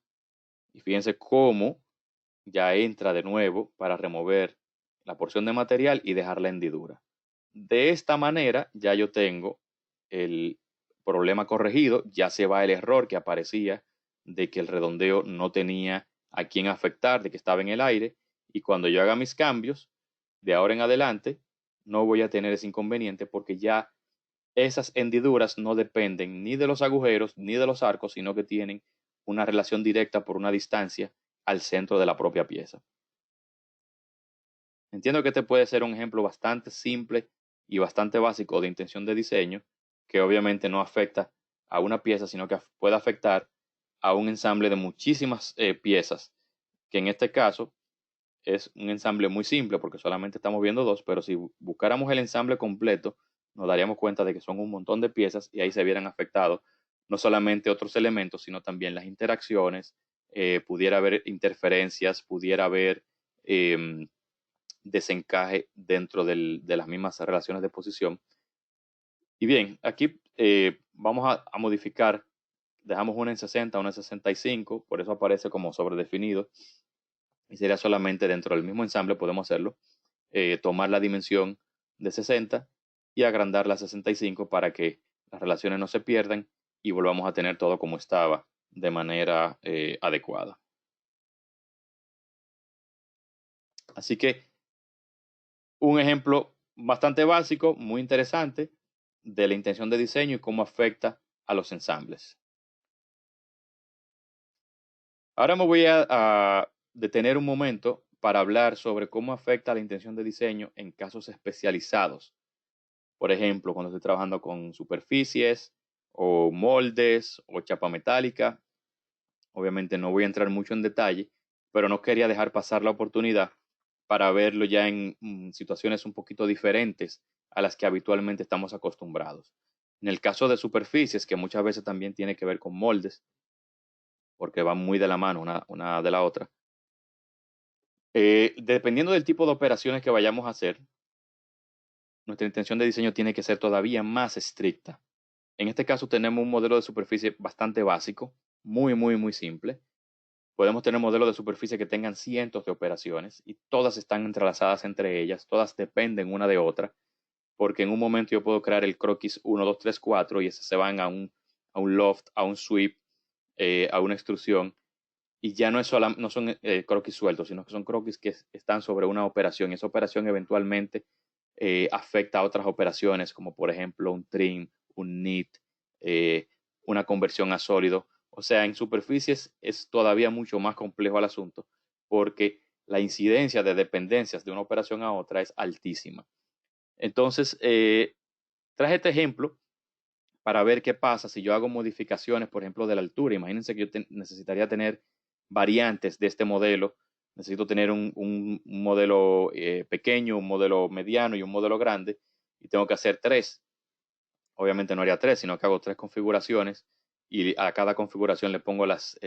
y fíjense cómo ya entra de nuevo para remover la porción de material y dejar la hendidura. De esta manera ya yo tengo el problema corregido, ya se va el error que aparecía de que el redondeo no tenía a quién afectar, de que estaba en el aire, y cuando yo haga mis cambios, de ahora en adelante, no voy a tener ese inconveniente porque ya esas hendiduras no dependen ni de los agujeros ni de los arcos, sino que tienen una relación directa por una distancia al centro de la propia pieza. Entiendo que este puede ser un ejemplo bastante simple y bastante básico de intención de diseño, que obviamente no afecta a una pieza, sino que puede afectar a un ensamble de muchísimas piezas, que en este caso es un ensamble muy simple porque solamente estamos viendo dos, pero si buscáramos el ensamble completo, nos daríamos cuenta de que son un montón de piezas y ahí se vieran afectados no solamente otros elementos, sino también las interacciones, pudiera haber interferencias, pudiera haber desencaje dentro de las mismas relaciones de posición. Y bien, aquí vamos a modificar, dejamos una en 60, una en 65, por eso aparece como sobredefinido, y sería solamente dentro del mismo ensamble, podemos hacerlo, tomar la dimensión de 60 y agrandarla a 65 para que las relaciones no se pierdan y volvamos a tener todo como estaba de manera adecuada. Así que un ejemplo bastante básico, muy interesante, de la intención de diseño y cómo afecta a los ensambles. Ahora me voy a detener un momento para hablar sobre cómo afecta la intención de diseño en casos especializados. Por ejemplo, cuando estoy trabajando con superficies o moldes o chapa metálica. Obviamente no voy a entrar mucho en detalle, pero no quería dejar pasar la oportunidad para verlo ya en situaciones un poquito diferentes a las que habitualmente estamos acostumbrados. En el caso de superficies, que muchas veces también tiene que ver con moldes, porque van muy de la mano una de la otra, dependiendo del tipo de operaciones que vayamos a hacer, nuestra intención de diseño tiene que ser todavía más estricta. En este caso tenemos un modelo de superficie bastante básico, muy simple. Podemos tener modelos de superficie que tengan cientos de operaciones y todas están entrelazadas entre ellas, todas dependen una de otra, porque en un momento yo puedo crear el croquis 1, 2, 3, 4 y esas se van a un loft, a un sweep, a una extrusión, y ya no son croquis sueltos, sino que son croquis que están sobre una operación y esa operación eventualmente afecta a otras operaciones, como por ejemplo un trim, un knit, eh, una conversión a sólido. O sea, en superficies es todavía mucho más complejo el asunto porque la incidencia de dependencias de una operación a otra es altísima. Entonces, traje este ejemplo para ver qué pasa si yo hago modificaciones, por ejemplo, de la altura. Imagínense que yo necesitaría tener variantes de este modelo. Necesito tener un modelo pequeño, un modelo mediano y un modelo grande, y tengo que hacer tres. Obviamente no haría tres, sino que hago tres configuraciones y a cada configuración le pongo las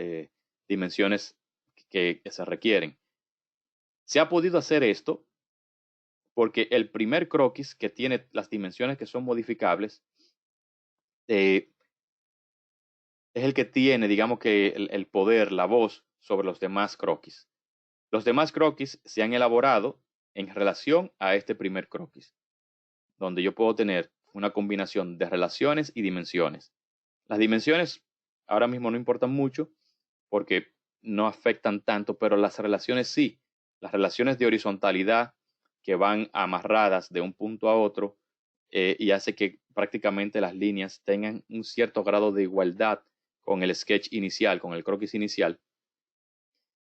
dimensiones que se requieren. Se ha podido hacer esto porque el primer croquis que tiene las dimensiones que son modificables es el que tiene, digamos que el poder, la voz sobre los demás croquis. Los demás croquis se han elaborado en relación a este primer croquis, donde yo puedo tener una combinación de relaciones y dimensiones. Las dimensiones ahora mismo no importan mucho porque no afectan tanto, pero las relaciones sí. Las relaciones de horizontalidad, que van amarradas de un punto a otro y hace que prácticamente las líneas tengan un cierto grado de igualdad con el sketch inicial, con el croquis inicial.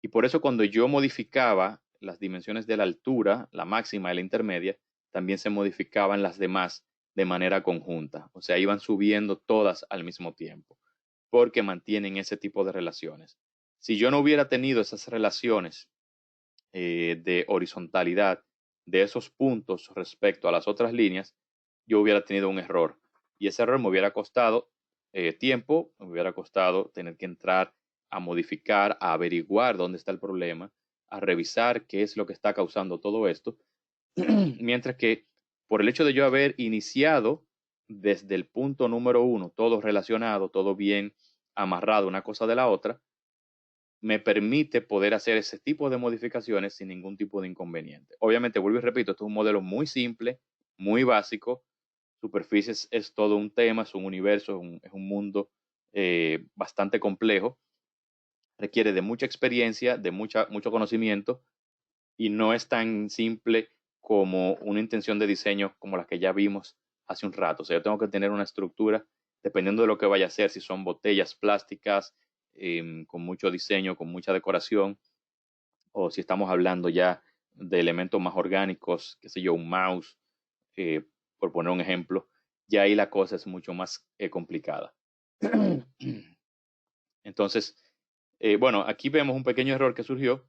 Y por eso cuando yo modificaba las dimensiones de la altura, la máxima y la intermedia, también se modificaban las demás de manera conjunta. O sea, iban subiendo todas al mismo tiempo, porque mantienen ese tipo de relaciones. Si yo no hubiera tenido esas relaciones de horizontalidad de esos puntos respecto a las otras líneas, yo hubiera tenido un error. Y ese error me hubiera costado tiempo, me hubiera costado tener que entrar a modificar, a averiguar dónde está el problema, a revisar qué es lo que está causando todo esto. Mientras que por el hecho de yo haber iniciado desde el punto número uno, todo relacionado, todo bien amarrado una cosa de la otra, me permite poder hacer ese tipo de modificaciones sin ningún tipo de inconveniente. Obviamente, vuelvo y repito, esto es un modelo muy simple, muy básico. Superficies es todo un tema, es un universo, es un mundo bastante complejo. Requiere de mucha experiencia, de mucho conocimiento y no es tan simple como una intención de diseño como la que ya vimos hace un rato. O sea, yo tengo que tener una estructura dependiendo de lo que vaya a hacer, si son botellas plásticas con mucho diseño, con mucha decoración, o si estamos hablando ya de elementos más orgánicos, qué sé yo, un mouse, eh, por poner un ejemplo, ya ahí la cosa es mucho más complicada. Entonces, bueno, aquí vemos un pequeño error que surgió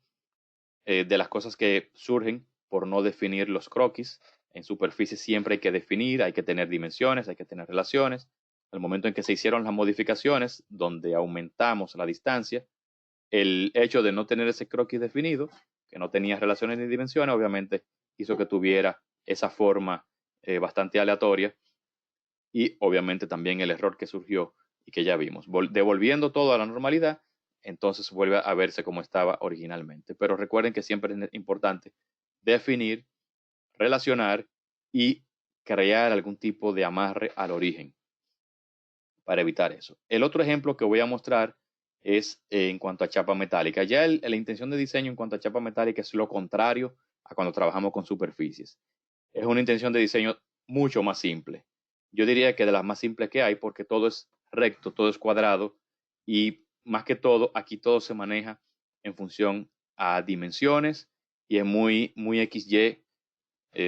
de las cosas que surgen por no definir los croquis. En superficie siempre hay que definir, hay que tener dimensiones, hay que tener relaciones. Al momento en que se hicieron las modificaciones, donde aumentamos la distancia, el hecho de no tener ese croquis definido, que no tenía relaciones ni dimensiones, obviamente hizo que tuviera esa forma bastante aleatoria y obviamente también el error que surgió y que ya vimos. Devolviendo todo a la normalidad, entonces vuelve a verse como estaba originalmente. Pero recuerden que siempre es importante definir, relacionar y crear algún tipo de amarre al origen para evitar eso. El otro ejemplo que voy a mostrar es en cuanto a chapa metálica. Ya la intención de diseño en cuanto a chapa metálica es lo contrario a cuando trabajamos con superficies. Es una intención de diseño mucho más simple. Yo diría que de las más simples que hay porque todo es recto, todo es cuadrado y más que todo, aquí todo se maneja en función a dimensiones y es muy XY,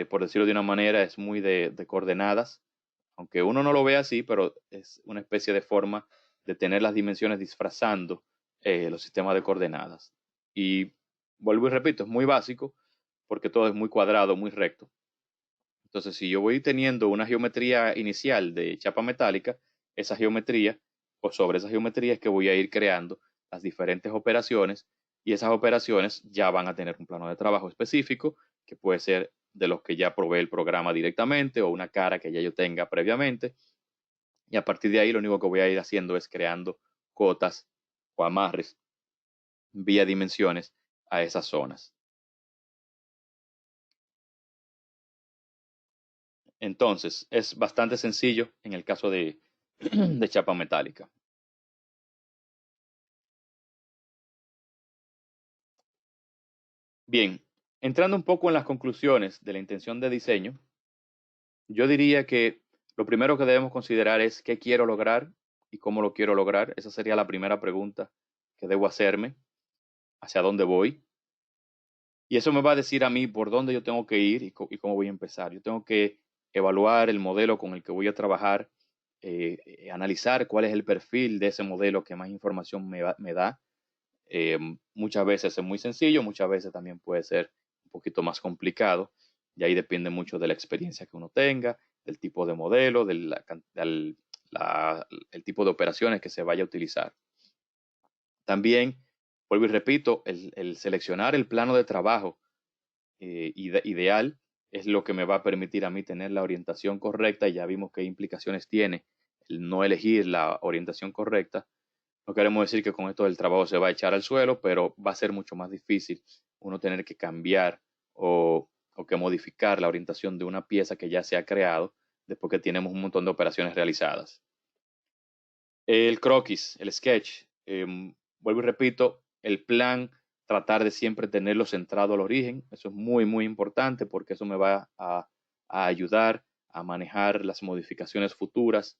por decirlo de una manera, es muy de coordenadas, aunque uno no lo ve así, pero es una especie de forma de tener las dimensiones disfrazando los sistemas de coordenadas. Y vuelvo y repito, es muy básico porque todo es muy cuadrado, muy recto. Entonces, si yo voy teniendo una geometría inicial de chapa metálica, esa geometría, o sobre esa geometría es que voy a ir creando las diferentes operaciones y esas operaciones ya van a tener un plano de trabajo específico que puede ser de los que ya provee el programa directamente o una cara que ya yo tenga previamente. Y a partir de ahí lo único que voy a ir haciendo es creando cotas o amarres vía dimensiones a esas zonas. Entonces, es bastante sencillo en el caso de chapa metálica. Bien, entrando un poco en las conclusiones de la intención de diseño, yo diría que lo primero que debemos considerar es qué quiero lograr y cómo lo quiero lograr. Esa sería la primera pregunta que debo hacerme, hacia dónde voy. Y eso me va a decir a mí por dónde yo tengo que ir y cómo voy a empezar. Yo tengo que evaluar el modelo con el que voy a trabajar, analizar cuál es el perfil de ese modelo que más información me da. Muchas veces es muy sencillo, muchas veces también puede ser un poquito más complicado. Y ahí depende mucho de la experiencia que uno tenga, del tipo de modelo, el tipo de operaciones que se vaya a utilizar. También, vuelvo y repito, el seleccionar el plano de trabajo ideal es lo que me va a permitir a mí tener la orientación correcta y ya vimos qué implicaciones tiene el no elegir la orientación correcta. No queremos decir que con esto el trabajo se va a echar al suelo, pero va a ser mucho más difícil uno tener que cambiar o que modificar la orientación de una pieza que ya se ha creado después que tenemos un montón de operaciones realizadas. El croquis, el sketch, vuelvo y repito, el plan tratar de siempre tenerlo centrado al origen. Eso es muy, muy importante porque eso me va a ayudar a manejar las modificaciones futuras,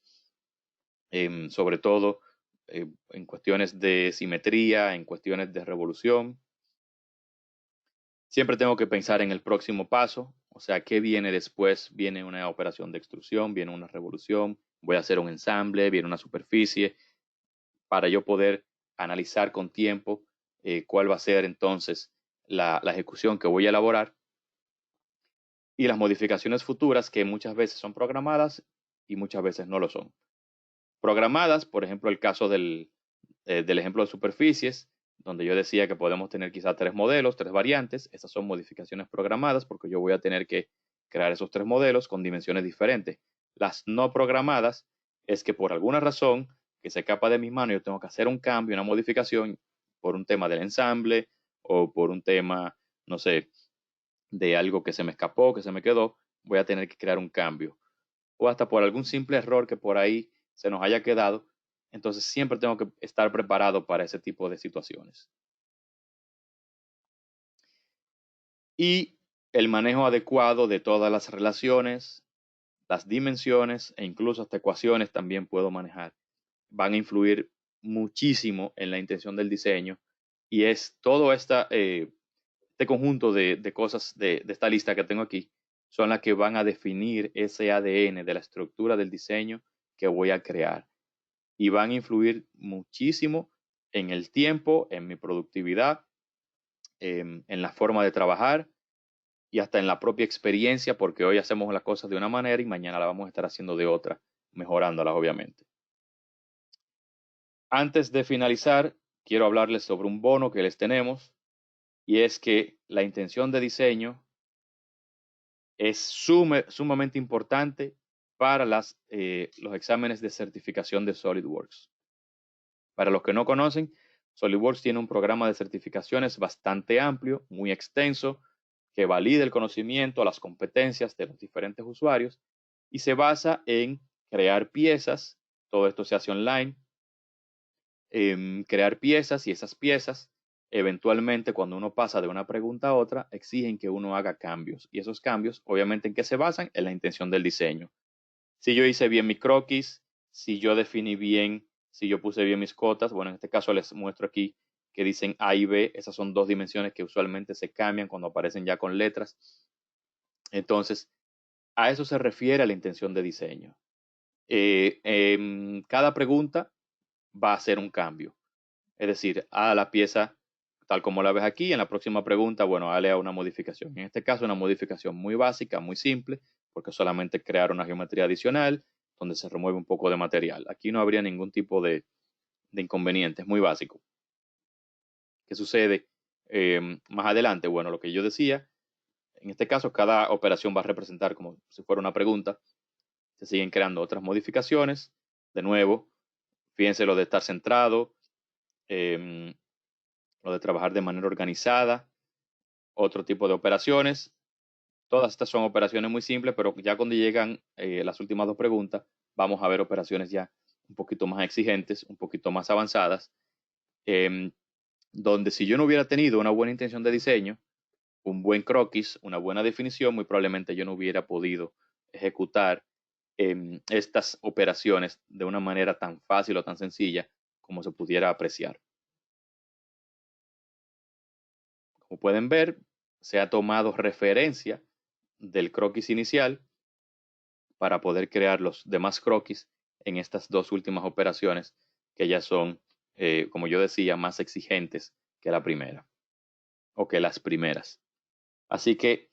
sobre todo en cuestiones de simetría, en cuestiones de revolución. Siempre tengo que pensar en el próximo paso, o sea, ¿qué viene después? Viene una operación de extrusión, viene una revolución, voy a hacer un ensamble, viene una superficie, para yo poder analizar con tiempo cuál va a ser entonces la ejecución que voy a elaborar y las modificaciones futuras que muchas veces son programadas y muchas veces no lo son. Programadas, por ejemplo, el caso del ejemplo de superficies, donde yo decía que podemos tener quizá 3 modelos, 3 variantes. Esas son modificaciones programadas porque yo voy a tener que crear esos 3 modelos con dimensiones diferentes. Las no programadas es que por alguna razón que se escapa de mis manos yo tengo que hacer un cambio, una modificación por un tema del ensamble o por un tema, no sé, de algo que se me escapó, que se me quedó, voy a tener que crear un cambio. O hasta por algún simple error que por ahí se nos haya quedado. Entonces siempre tengo que estar preparado para ese tipo de situaciones. Y el manejo adecuado de todas las relaciones, las dimensiones e incluso hasta ecuaciones también puedo manejar. Van a influir muchísimo en la intención del diseño y es todo este conjunto de cosas de esta lista que tengo aquí son las que van a definir ese ADN de la estructura del diseño que voy a crear y van a influir muchísimo en el tiempo, en mi productividad, en la forma de trabajar y hasta en la propia experiencia, porque hoy hacemos las cosas de una manera y mañana la vamos a estar haciendo de otra, mejorándolas obviamente. Antes de finalizar, quiero hablarles sobre un bono que les tenemos y es que la intención de diseño es sumamente importante para los exámenes de certificación de SolidWorks. Para los que no conocen, SolidWorks tiene un programa de certificaciones bastante amplio, muy extenso, que valida el conocimiento, las competencias de los diferentes usuarios y se basa en crear piezas. Todo esto se hace online. Crear piezas y esas piezas, eventualmente, cuando uno pasa de una pregunta a otra, exigen que uno haga cambios. Y esos cambios, obviamente, ¿en qué se basan? En la intención del diseño. Si yo hice bien mi croquis, si yo definí bien, si yo puse bien mis cotas, bueno, en este caso les muestro aquí que dicen A y B, esas son 2 dimensiones que usualmente se cambian cuando aparecen ya con letras. Entonces, a eso se refiere la intención de diseño. Cada pregunta va a ser un cambio. Es decir, a la pieza tal como la ves aquí, en la próxima pregunta, bueno, dale a una modificación. En este caso, una modificación muy básica, muy simple, porque solamente crear una geometría adicional donde se remueve un poco de material. Aquí no habría ningún tipo de inconveniente, es muy básico. ¿Qué sucede más adelante? Bueno, lo que yo decía, en este caso, cada operación va a representar como si fuera una pregunta. Se siguen creando otras modificaciones. De nuevo, fíjense lo de estar centrado, lo de trabajar de manera organizada, otro tipo de operaciones. Todas estas son operaciones muy simples, pero ya cuando llegan las últimas 2 preguntas, vamos a ver operaciones ya un poquito más exigentes, un poquito más avanzadas, eh, donde si yo no hubiera tenido una buena intención de diseño, un buen croquis, una buena definición, muy probablemente yo no hubiera podido ejecutar estas operaciones de una manera tan fácil o tan sencilla como se pudiera apreciar. Como pueden ver, se ha tomado referencia del croquis inicial para poder crear los demás croquis en estas 2 últimas operaciones que ya son, como yo decía, más exigentes que la primera o que las primeras. Así que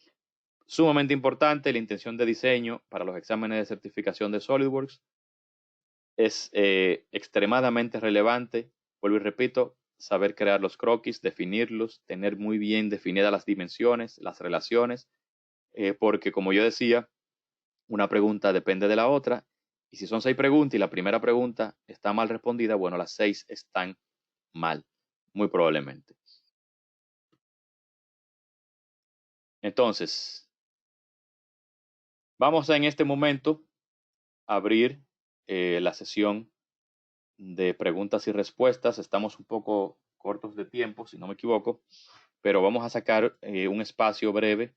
sumamente importante la intención de diseño para los exámenes de certificación de SolidWorks. Es extremadamente relevante, vuelvo y repito, saber crear los croquis, definirlos, tener muy bien definidas las dimensiones, las relaciones, porque como yo decía, una pregunta depende de la otra, y si son 6 preguntas y la primera pregunta está mal respondida, bueno, las 6 están mal, muy probablemente. Entonces, vamos a en este momento abrir la sesión de preguntas y respuestas. Estamos un poco cortos de tiempo, si no me equivoco, pero vamos a sacar un espacio breve.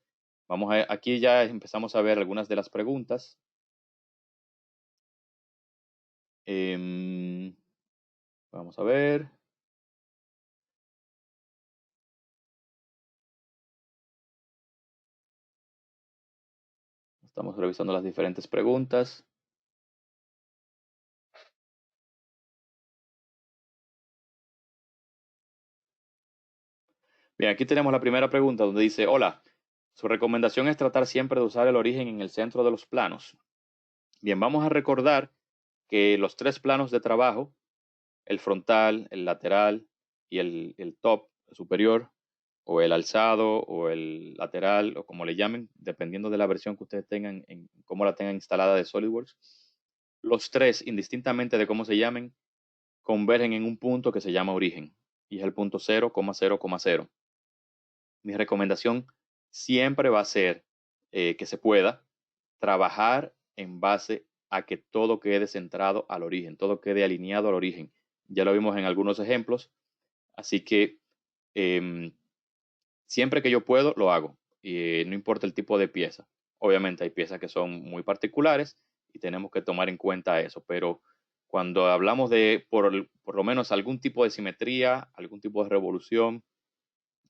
Aquí ya empezamos a ver algunas de las preguntas. Vamos a ver. Estamos revisando las diferentes preguntas. Bien, aquí tenemos la primera pregunta donde dice, hola, su recomendación es tratar siempre de usar el origen en el centro de los planos. Bien, vamos a recordar que los tres planos de trabajo, el frontal, el lateral y el top superior, o el alzado, o el lateral, o como le llamen, dependiendo de la versión que ustedes tengan, en cómo la tengan instalada de SolidWorks, los tres, indistintamente de cómo se llamen, convergen en un punto que se llama origen, y es el punto 0,0,0. Mi recomendación siempre va a ser que se pueda trabajar en base a que todo quede centrado al origen, todo quede alineado al origen. Ya lo vimos en algunos ejemplos, así que siempre que yo puedo, lo hago, y no importa el tipo de pieza. Obviamente hay piezas que son muy particulares y tenemos que tomar en cuenta eso, pero cuando hablamos de por lo menos algún tipo de simetría, algún tipo de revolución,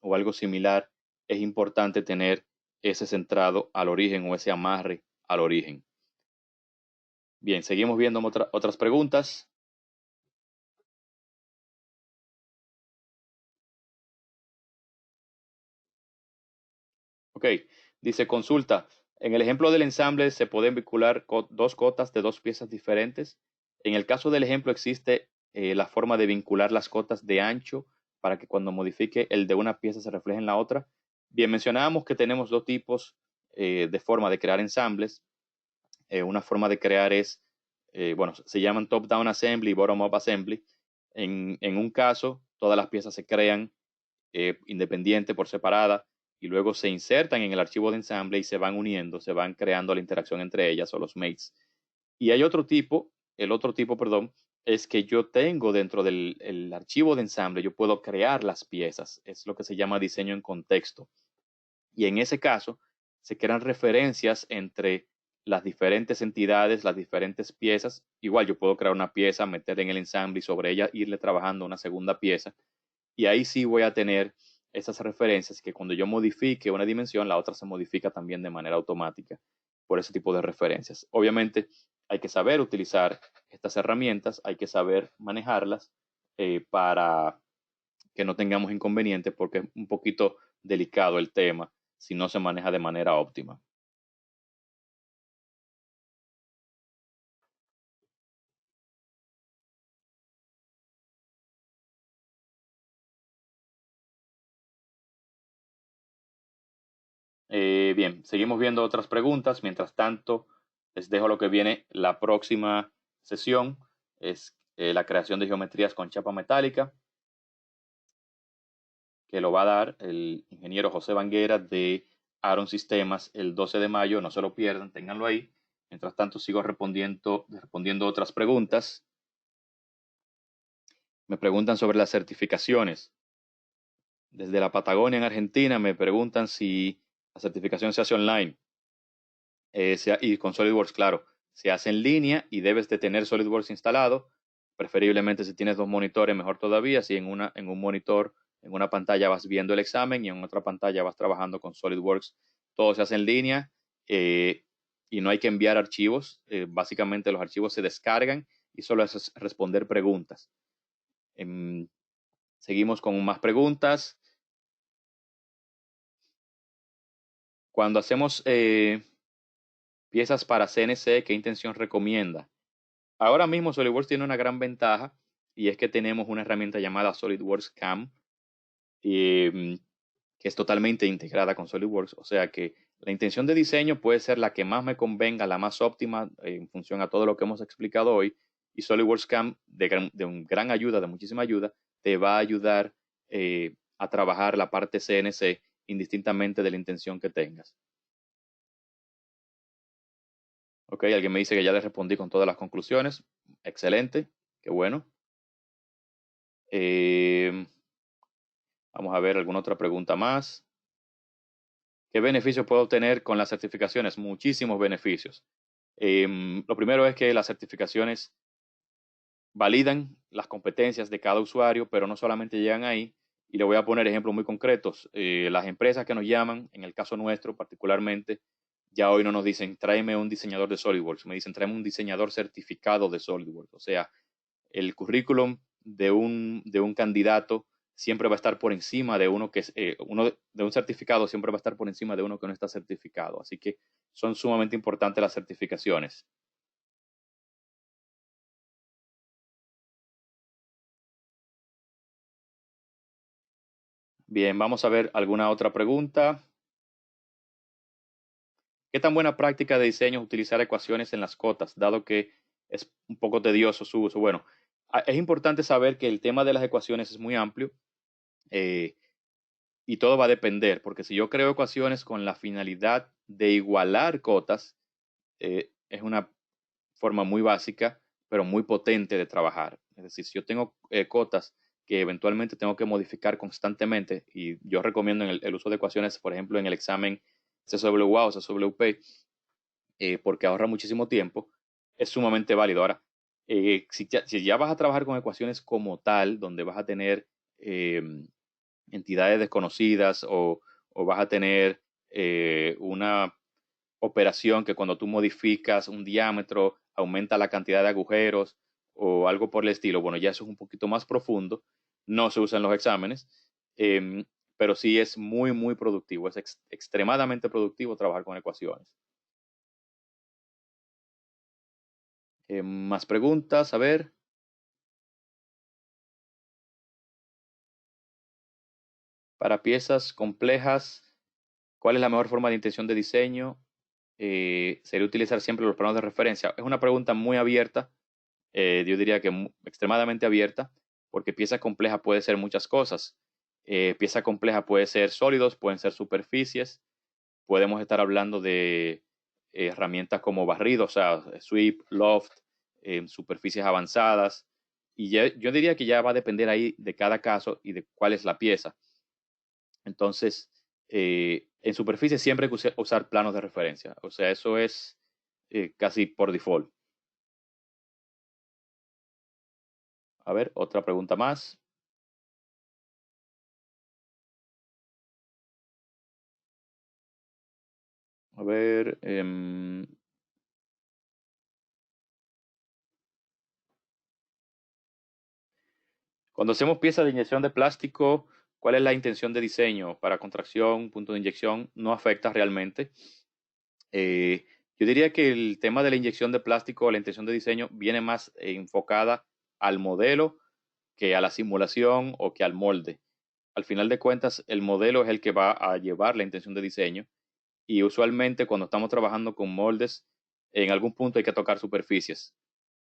o algo similar, es importante tener ese centrado al origen o ese amarre al origen. Bien, seguimos viendo otras preguntas. Ok, dice consulta. En el ejemplo del ensamble se pueden vincular dos cotas de dos piezas diferentes. En el caso del ejemplo existe la forma de vincular las cotas de ancho para que cuando modifique el de una pieza se refleje en la otra. Bien, mencionábamos que tenemos dos tipos de forma de crear ensambles. Una forma de crear es, bueno, se llaman top-down assembly y bottom-up assembly. En un caso, todas las piezas se crean independiente por separada y luego se insertan en el archivo de ensamble y se van uniendo, se van creando la interacción entre ellas o los mates. Y hay otro tipo, el otro tipo, perdón, es que yo tengo dentro del archivo de ensamble, yo puedo crear las piezas. Es lo que se llama diseño en contexto. Y en ese caso, se crean referencias entre las diferentes entidades, las diferentes piezas. Igual yo puedo crear una pieza, meter en el ensamble y sobre ella irle trabajando una segunda pieza. Y ahí sí voy a tener esas referencias que cuando yo modifique una dimensión, la otra se modifica también de manera automática por ese tipo de referencias. Obviamente hay que saber utilizar estas herramientas, hay que saber manejarlas para que no tengamos inconvenientes porque es un poquito delicado el tema si no se maneja de manera óptima. Bien, seguimos viendo otras preguntas. Mientras tanto, les dejo lo que viene la próxima sesión. Es la creación de geometrías con chapa metálica, que lo va a dar el ingeniero José Banguera de Aaron Sistemas el 12 de mayo. No se lo pierdan, ténganlo ahí. Mientras tanto, sigo respondiendo otras preguntas. Me preguntan sobre las certificaciones. Desde la Patagonia en Argentina me preguntan si la certificación se hace online. Y con SolidWorks, claro, se hace en línea y debes de tener SolidWorks instalado. Preferiblemente si tienes dos monitores, mejor todavía. Si en un monitor, en una pantalla vas viendo el examen y en otra pantalla vas trabajando con SolidWorks. Todo se hace en línea y no hay que enviar archivos. Básicamente los archivos se descargan y solo es responder preguntas. Seguimos con más preguntas. Cuando hacemos piezas para CNC, ¿qué intención recomienda? Ahora mismo SolidWorks tiene una gran ventaja y es que tenemos una herramienta llamada SolidWorks CAM que es totalmente integrada con SolidWorks. O sea que la intención de diseño puede ser la que más me convenga, la más óptima en función a todo lo que hemos explicado hoy. Y SolidWorks CAM, de un gran ayuda, de muchísima ayuda, te va a ayudar a trabajar la parte CNC indistintamente de la intención que tengas. Ok, alguien me dice que ya le respondí con todas las conclusiones. Excelente, qué bueno. Vamos a ver alguna otra pregunta más. ¿Qué beneficios puedo obtener con las certificaciones? Muchísimos beneficios. Lo primero es que las certificaciones validan las competencias de cada usuario, pero no solamente llegan ahí. Y le voy a poner ejemplos muy concretos. Las empresas que nos llaman, en el caso nuestro particularmente, ya hoy no nos dicen tráeme un diseñador de SolidWorks, me dicen tráeme un diseñador certificado de SolidWorks. O sea, el currículum de un candidato siempre va a estar por encima de uno que es, de un certificado siempre va a estar por encima de uno que no está certificado. Así que son sumamente importantes las certificaciones. Bien, vamos a ver alguna otra pregunta. ¿Qué tan buena práctica de diseño es utilizar ecuaciones en las cotas, dado que es un poco tedioso su uso? Bueno, es importante saber que el tema de las ecuaciones es muy amplio eh, y todo va a depender, porque si yo creo ecuaciones con la finalidad de igualar cotas, es una forma muy básica, pero muy potente de trabajar. Es decir, si yo tengo cotas que eventualmente tengo que modificar constantemente, y yo recomiendo el uso de ecuaciones, por ejemplo, en el examen CSWA o CSWP, porque ahorra muchísimo tiempo, es sumamente válido. Ahora, si ya vas a trabajar con ecuaciones como tal, donde vas a tener eh, entidades desconocidas o vas a tener una operación que cuando tú modificas un diámetro aumenta la cantidad de agujeros o algo por el estilo, bueno, ya eso es un poquito más profundo, no se usa en los exámenes, eh, pero sí es muy, muy productivo, es extremadamente productivo trabajar con ecuaciones. Más preguntas, a ver, para piezas complejas, ¿cuál es la mejor forma de intención de diseño? ¿Sería utilizar siempre los planos de referencia? Es una pregunta muy abierta, yo diría que extremadamente abierta, porque pieza compleja puede ser muchas cosas. Pieza compleja puede ser sólidos, pueden ser superficies, podemos estar hablando de herramientas como barrido, o sea, sweep, loft, superficies avanzadas, y yo diría que ya va a depender ahí de cada caso y de cuál es la pieza. Entonces, en superficie siempre hay que usar planos de referencia, o sea, eso es casi por default. A ver, otra pregunta más. A ver, cuando hacemos piezas de inyección de plástico, ¿cuál es la intención de diseño? Para contracción, punto de inyección, no afecta realmente. Eh, yo diría que el tema de la inyección de plástico, la intención de diseño, viene más enfocada al modelo que a la simulación o que al molde. Al final de cuentas, el modelo es el que va a llevar la intención de diseño y usualmente cuando estamos trabajando con moldes, en algún punto hay que tocar superficies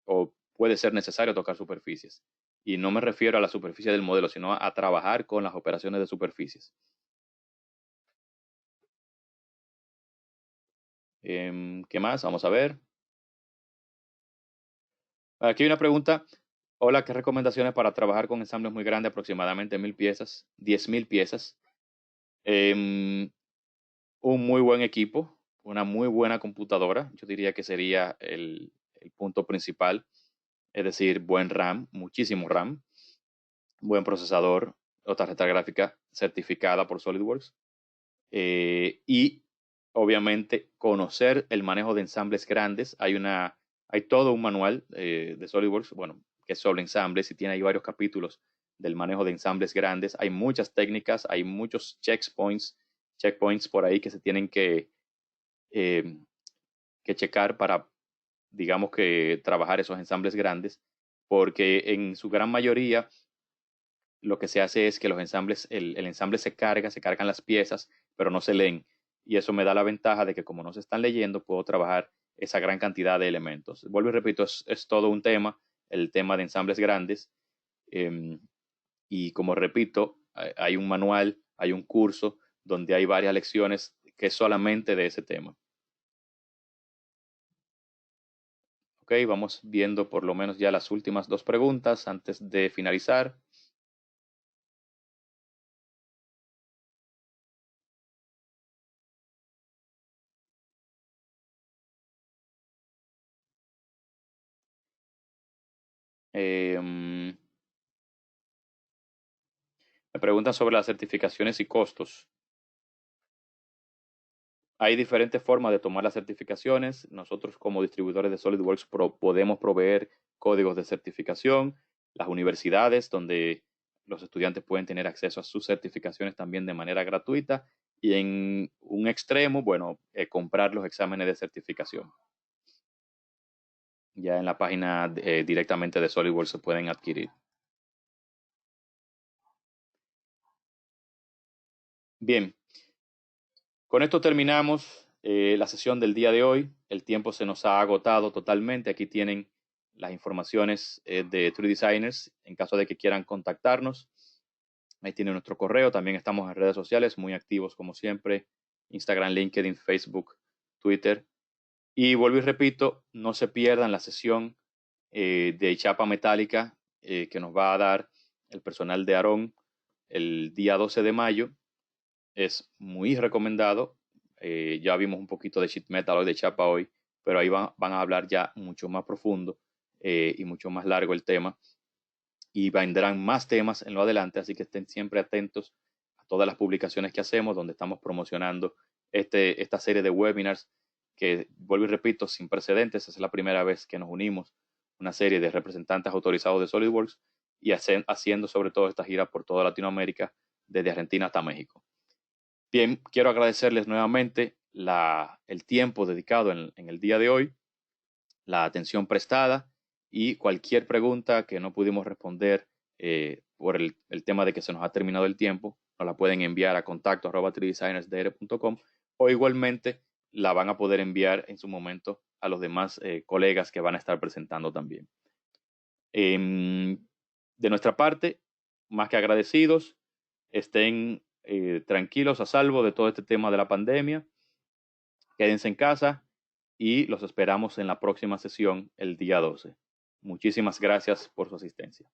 o puede ser necesario tocar superficies. Y no me refiero a la superficie del modelo, sino a trabajar con las operaciones de superficies. ¿Qué más? Vamos a ver. Aquí hay una pregunta. Hola, ¿qué recomendaciones para trabajar con ensambles muy grandes, aproximadamente 1000 piezas, 10.000 piezas? Em, un muy buen equipo, una muy buena computadora, yo diría que sería el punto principal, es decir, buen RAM, muchísimo RAM, buen procesador o tarjeta gráfica certificada por SolidWorks y obviamente conocer el manejo de ensambles grandes. Hay todo un manual de SolidWorks, bueno, que es sobre ensambles y tiene ahí varios capítulos del manejo de ensambles grandes. Hay muchas técnicas, hay muchos checkpoints por ahí que se tienen eh, que checar para, digamos que, trabajar esos ensambles grandes, porque en su gran mayoría lo que se hace es que los ensambles, el ensamble se cargan las piezas, pero no se leen. Y eso me da la ventaja de que como no se están leyendo, puedo trabajar esa gran cantidad de elementos. Vuelvo y repito, es todo un tema, el tema de ensambles grandes. eh, y como repito, hay un manual, hay un curso donde hay varias lecciones que es solamente de ese tema. Ok, vamos viendo por lo menos ya las últimas dos preguntas antes de finalizar. Me preguntan sobre las certificaciones y costos. Hay diferentes formas de tomar las certificaciones. Nosotros como distribuidores de SolidWorks podemos proveer códigos de certificación. Las universidades donde los estudiantes pueden tener acceso a sus certificaciones también de manera gratuita. Y en un extremo, bueno, comprar los exámenes de certificación. Ya en la página directamente de SolidWorks se pueden adquirir. Bien, con esto terminamos la sesión del día de hoy. El tiempo se nos ha agotado totalmente. Aquí tienen las informaciones de True Designers en caso de que quieran contactarnos. Ahí tienen nuestro correo. También estamos en redes sociales, muy activos como siempre. Instagram, LinkedIn, Facebook, Twitter. Y vuelvo y repito, no se pierdan la sesión de chapa metálica que nos va a dar el personal de Aarón el día 12 de mayo. Es muy recomendado. Ya vimos un poquito de sheet metal hoy, de chapa hoy, pero ahí van a hablar ya mucho más profundo y mucho más largo el tema. Y vendrán más temas en lo adelante, así que estén siempre atentos a todas las publicaciones que hacemos, donde estamos promocionando esta serie de webinars que, vuelvo y repito, sin precedentes. Es la primera vez que nos unimos, una serie de representantes autorizados de SolidWorks y haciendo sobre todo esta gira por toda Latinoamérica, desde Argentina hasta México. Bien, quiero agradecerles nuevamente el tiempo dedicado en el día de hoy, la atención prestada y cualquier pregunta que no pudimos responder por el tema de que se nos ha terminado el tiempo, nos la pueden enviar a contacto@3designersdr.com o igualmente la van a poder enviar en su momento a los demás colegas que van a estar presentando también. De nuestra parte, más que agradecidos, estén tranquilos, a salvo de todo este tema de la pandemia. Quédense en casa y los esperamos en la próxima sesión el día 12. Muchísimas gracias por su asistencia.